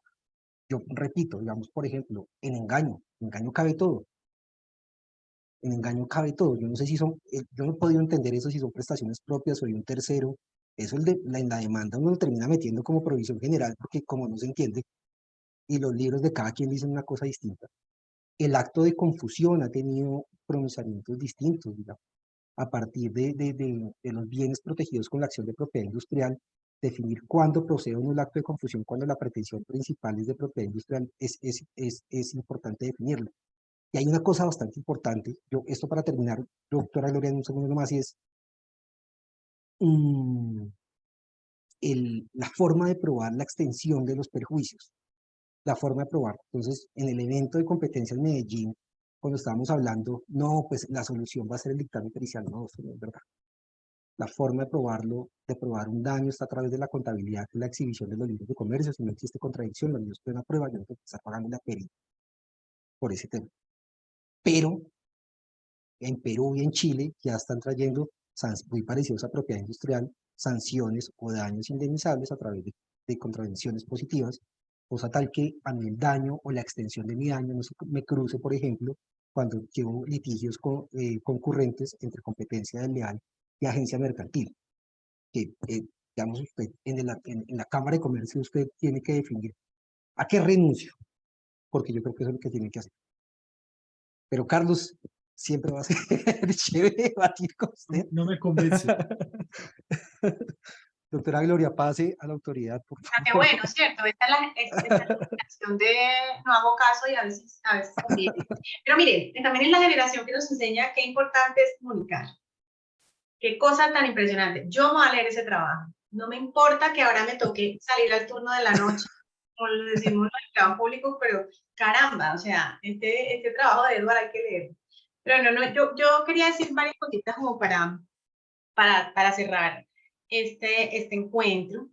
Yo repito, digamos, por ejemplo, en engaño cabe todo. En engaño cabe todo. Yo no sé si son, yo no he podido entender eso si son prestaciones propias o de un tercero. Eso en la demanda uno lo termina metiendo como provisión general porque como no se entiende y los libros de cada quien dicen una cosa distinta. El acto de confusión ha tenido pronunciamientos distintos, digamos, a partir de los bienes protegidos con la acción de propiedad industrial, definir cuándo procede o no el acto de confusión, cuando la pretensión principal es de propiedad industrial, es importante definirlo. Y hay una cosa bastante importante, esto para terminar, doctora Gloria, en un segundo más, y es la forma de probar la extensión de los perjuicios. La forma de probar. Entonces, en el evento de competencia en Medellín, cuando estábamos hablando, no, pues la solución va a ser el dictamen pericial. No, eso no es verdad. La forma de probarlo, de probar un daño, está a través de la contabilidad, que es la exhibición de los libros de comercio. Si no existe contradicción, los libros pueden prueba, yo no tengo que estar pagando la peri por ese tema. Pero en Perú y en Chile ya están trayendo muy parecidos a propiedad industrial, sanciones o daños indemnizables a través de contravenciones positivas, cosa tal que a mí el daño o la extensión de mi daño no se me cruce, por ejemplo, cuando llevo litigios concurrentes entre competencia desleal y agencia mercantil, que digamos usted, en la Cámara de Comercio usted tiene que definir a qué renuncio, porque yo creo que eso es lo que tiene que hacer. Pero Carlos, siempre va a ser chévere debatir con usted. No me convence. Doctora Gloria, pase a la autoridad, por Qué favor. bueno, ¿cierto? Esta es la generación de no hago caso y a veces conviene. Pero mire, también es la generación que nos enseña qué importante es comunicar. Qué cosa tan impresionante. Yo me voy a leer ese trabajo. No me importa que ahora me toque salir al turno de la noche, como lo decimos en el trabajo público, pero caramba, o sea, este trabajo de Edward hay que leer. Pero no, yo quería decir varias cositas como para cerrar este encuentro.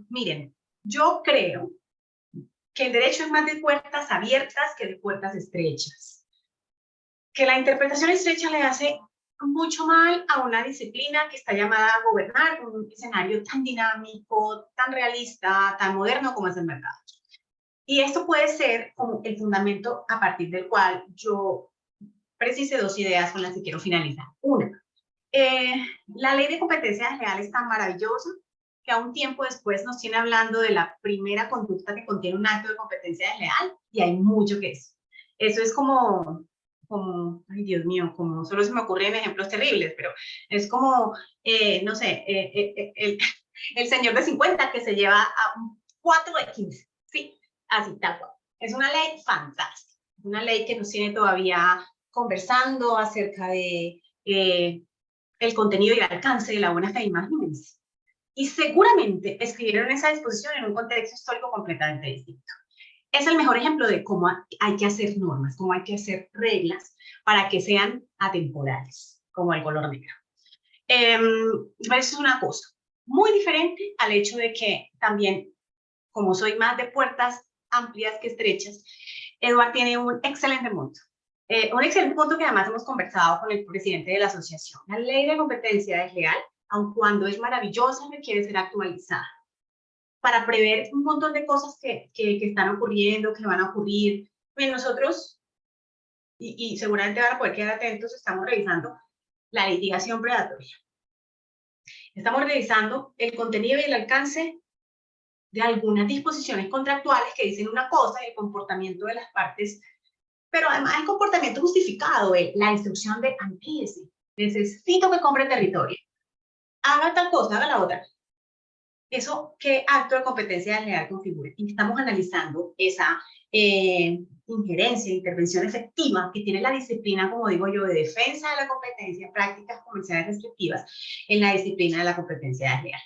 Miren, yo creo que el derecho es más de puertas abiertas que de puertas estrechas. Que la interpretación estrecha le hace mucho mal a una disciplina que está llamada a gobernar un escenario tan dinámico, tan realista, tan moderno como es el mercado. Y esto puede ser como el fundamento a partir del cual yo precise dos ideas con las que quiero finalizar. Una, la ley de competencias reales es tan maravillosa que a un tiempo después nos tiene hablando de la primera conducta que contiene un acto de competencia desleal y hay mucho que eso. Eso es como, ay Dios mío, como solo se me ocurren ejemplos terribles, pero es como, no sé, el señor de 50 que se lleva a un 4 de 15, sí, así tal cual. Es una ley fantástica, una ley que nos tiene todavía conversando acerca de el contenido y el alcance de la buena fe, imagínense. Y seguramente escribieron esa disposición en un contexto histórico completamente distinto. Es el mejor ejemplo de cómo hay que hacer normas, cómo hay que hacer reglas para que sean atemporales, como el color negro. Eso es una cosa muy diferente al hecho de que también, como soy más de puertas amplias que estrechas, Edward tiene un excelente punto. Un excelente punto que además hemos conversado con el presidente de la asociación. La ley de competencia desleal, aun cuando es maravillosa, requiere ser actualizada para prever un montón de cosas que están ocurriendo, que van a ocurrir. Pues nosotros, y seguramente van a poder quedar atentos, estamos revisando la litigación predatoria. Estamos revisando el contenido y el alcance de algunas disposiciones contractuales que dicen una cosa y el comportamiento de las partes, pero además el comportamiento justificado, la instrucción de amplíese, necesito que compre territorio, haga tal cosa, haga la otra. Eso, ¿qué acto de competencia desleal configura? Y estamos analizando esa injerencia, intervención efectiva que tiene la disciplina, como digo yo, de defensa de la competencia, prácticas comerciales restrictivas en la disciplina de la competencia desleal.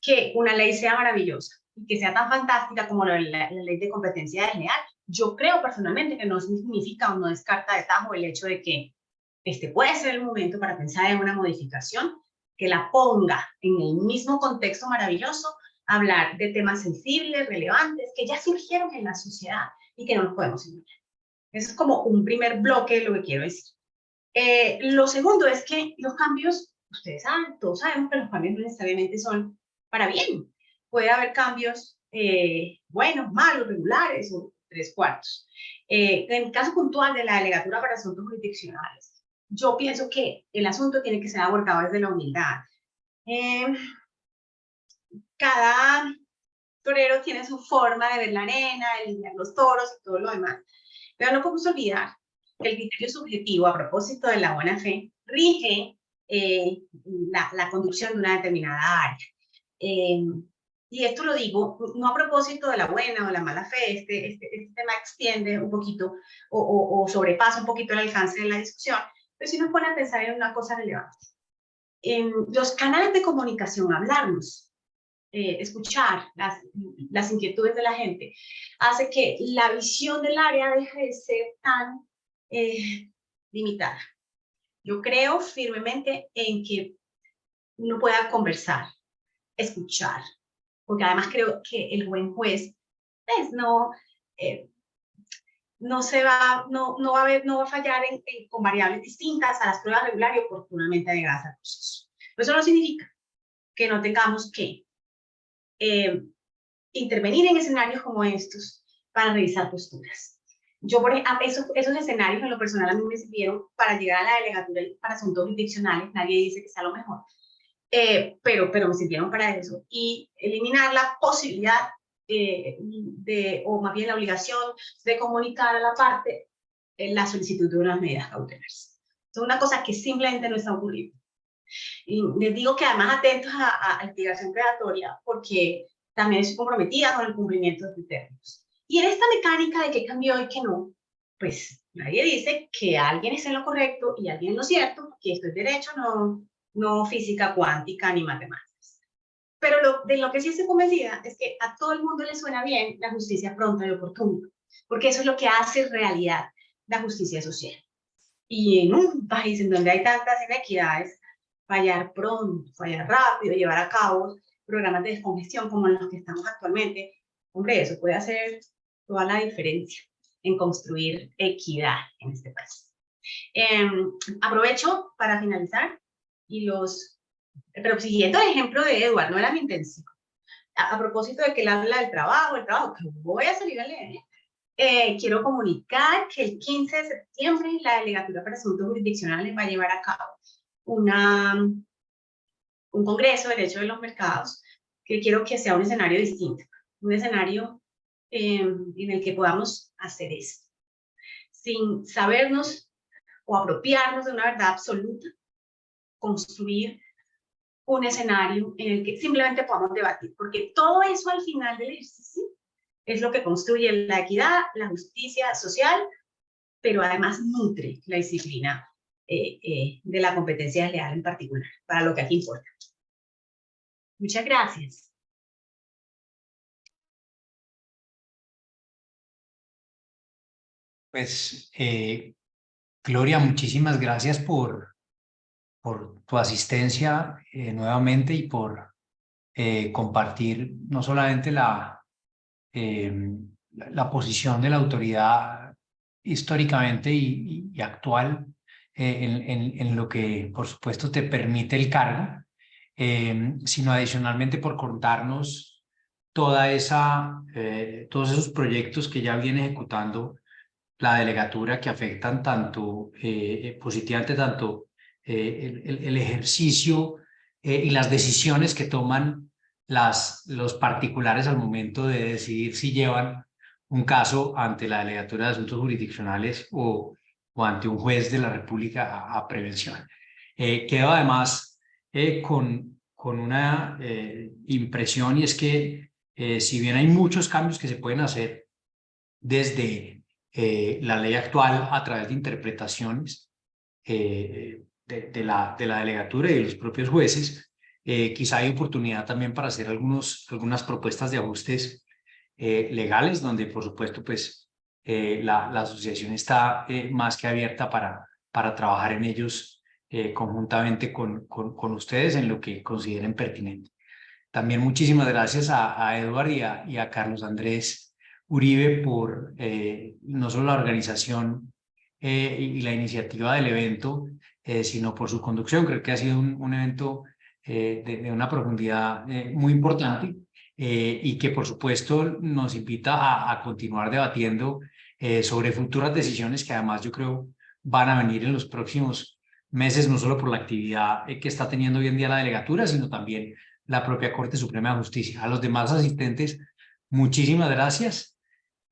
Que una ley sea maravillosa y que sea tan fantástica como la ley de competencia desleal, yo creo personalmente que no significa o no descarta de tajo el hecho de que este puede ser el momento para pensar en una modificación que la ponga en el mismo contexto maravilloso, hablar de temas sensibles, relevantes, que ya surgieron en la sociedad y que no nos podemos ignorar. Eso es como un primer bloque de lo que quiero decir. Lo segundo es que los cambios, ustedes saben, todos sabemos que los cambios no necesariamente son para bien. Puede haber cambios buenos, malos, regulares o 3/4. En el caso puntual de la delegatura para asuntos jurisdiccionales, yo pienso que el asunto tiene que ser abordado desde la humildad. Cada torero tiene su forma de ver la arena, de lidiar los toros y todo lo demás. Pero no podemos olvidar que el criterio subjetivo, a propósito de la buena fe, rige la conducción de una determinada área. Y esto lo digo no a propósito de la buena o la mala fe, este tema extiende un poquito o sobrepasa un poquito el alcance de la discusión, pero sí nos pone a pensar en una cosa relevante. En los canales de comunicación, hablarnos, escuchar las inquietudes de la gente, hace que la visión del área deje de ser tan limitada. Yo creo firmemente en que uno pueda conversar, escuchar, porque además creo que el buen juez pues, no va a fallar con variables distintas a las pruebas regulares y oportunamente agregadas al proceso. Pero eso no significa que no tengamos que intervenir en escenarios como estos para revisar posturas. Yo, por ejemplo, esos escenarios en lo personal a mí me sirvieron para llegar a la delegatura para asuntos jurisdiccionales. Nadie dice que sea lo mejor, pero me sirvieron para eso. Y eliminar la posibilidad o más bien la obligación de comunicar a la parte la solicitud de unas medidas cautelares. Es una cosa que simplemente no está ocurriendo. Y les digo que además atentos a litigación predatoria, porque también estoy comprometida con el cumplimiento de criterios. Y en esta mecánica de qué cambió y qué no, pues nadie dice que alguien es en lo correcto y alguien en lo cierto, porque esto es derecho, no física cuántica ni matemáticas. Pero de lo que sí estoy convencida es que a todo el mundo le suena bien la justicia pronta y oportuna, porque eso es lo que hace realidad la justicia social. Y en un país en donde hay tantas inequidades, fallar pronto, fallar rápido, llevar a cabo programas de descongestión como los que estamos actualmente, hombre, eso puede hacer toda la diferencia en construir equidad en este país. Aprovecho para finalizar pero siguiendo el ejemplo de Edward, no era mi intención. A propósito de que él habla del trabajo, que voy a salir a leer, quiero comunicar que el 15 de septiembre la Delegatura para Asuntos Jurisdiccionales va a llevar a cabo un congreso de Derecho de los Mercados, que quiero que sea un escenario distinto, un escenario en el que podamos hacer esto, sin sabernos o apropiarnos de una verdad absoluta, construir un escenario en el que simplemente podamos debatir, porque todo eso al final del ejercicio es lo que construye la equidad, la justicia social, pero además nutre la disciplina de la competencia desleal en particular, para lo que aquí importa. Muchas gracias. Pues, Gloria, muchísimas gracias por tu asistencia nuevamente y por compartir no solamente la posición de la autoridad históricamente y actual en lo que, por supuesto, te permite el cargo, sino adicionalmente por contarnos todos esos proyectos que ya viene ejecutando la delegatura, que afectan tanto positivamente tanto el ejercicio y las decisiones que toman los particulares al momento de decidir si llevan un caso ante la Delegatura de Asuntos Jurisdiccionales o ante un juez de la República a prevención. Quedo además con una impresión, y es que si bien hay muchos cambios que se pueden hacer desde la ley actual a través de interpretaciones de la delegatura y de los propios jueces, quizá hay oportunidad también para hacer algunas propuestas de ajustes legales, donde por supuesto pues la asociación está más que abierta para trabajar en ellos conjuntamente con ustedes en lo que consideren pertinente. También muchísimas gracias a Eduard y a Carlos Andrés Uribe por no solo la organización y la iniciativa del evento, sino por su conducción. Creo que ha sido un evento de una profundidad muy importante y que por supuesto nos invita a continuar debatiendo sobre futuras decisiones que además yo creo van a venir en los próximos meses, no solo por la actividad que está teniendo hoy en día la delegatura, sino también la propia Corte Suprema de Justicia. A los demás asistentes, muchísimas gracias.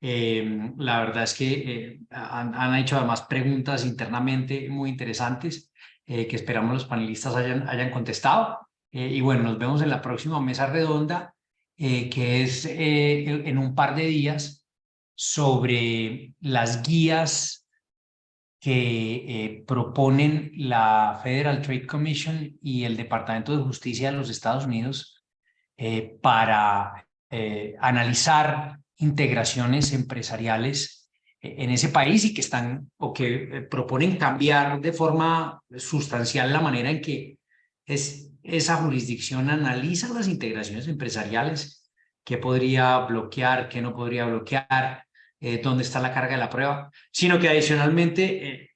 La verdad es que han hecho además preguntas internamente muy interesantes que esperamos los panelistas hayan contestado. Y bueno, nos vemos en la próxima mesa redonda, que es en un par de días, sobre las guías que proponen la Federal Trade Commission y el Departamento de Justicia de los Estados Unidos para analizar integraciones empresariales en ese país y que están o que proponen cambiar de forma sustancial la manera en que esa jurisdicción analiza las integraciones empresariales, qué podría bloquear, qué no podría bloquear, dónde está la carga de la prueba, sino que adicionalmente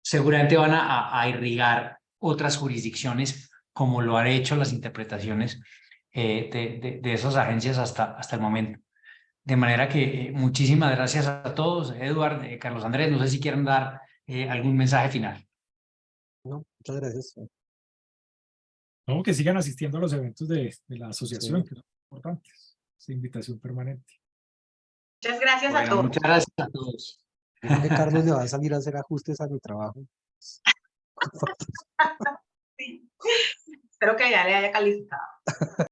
seguramente van a irrigar otras jurisdicciones como lo han hecho las interpretaciones de esas agencias hasta el momento. De manera que muchísimas gracias a todos. Eduard, Carlos Andrés, no sé si quieren dar algún mensaje final. No, muchas gracias. No, que sigan asistiendo a los eventos de la asociación, Sí. que son importantes. Es invitación permanente. Muchas gracias a Bueno, todos. muchas gracias a todos. Yo creo que Carlos le va a salir a hacer ajustes a mi trabajo. Sí. Espero que ya le haya calificado.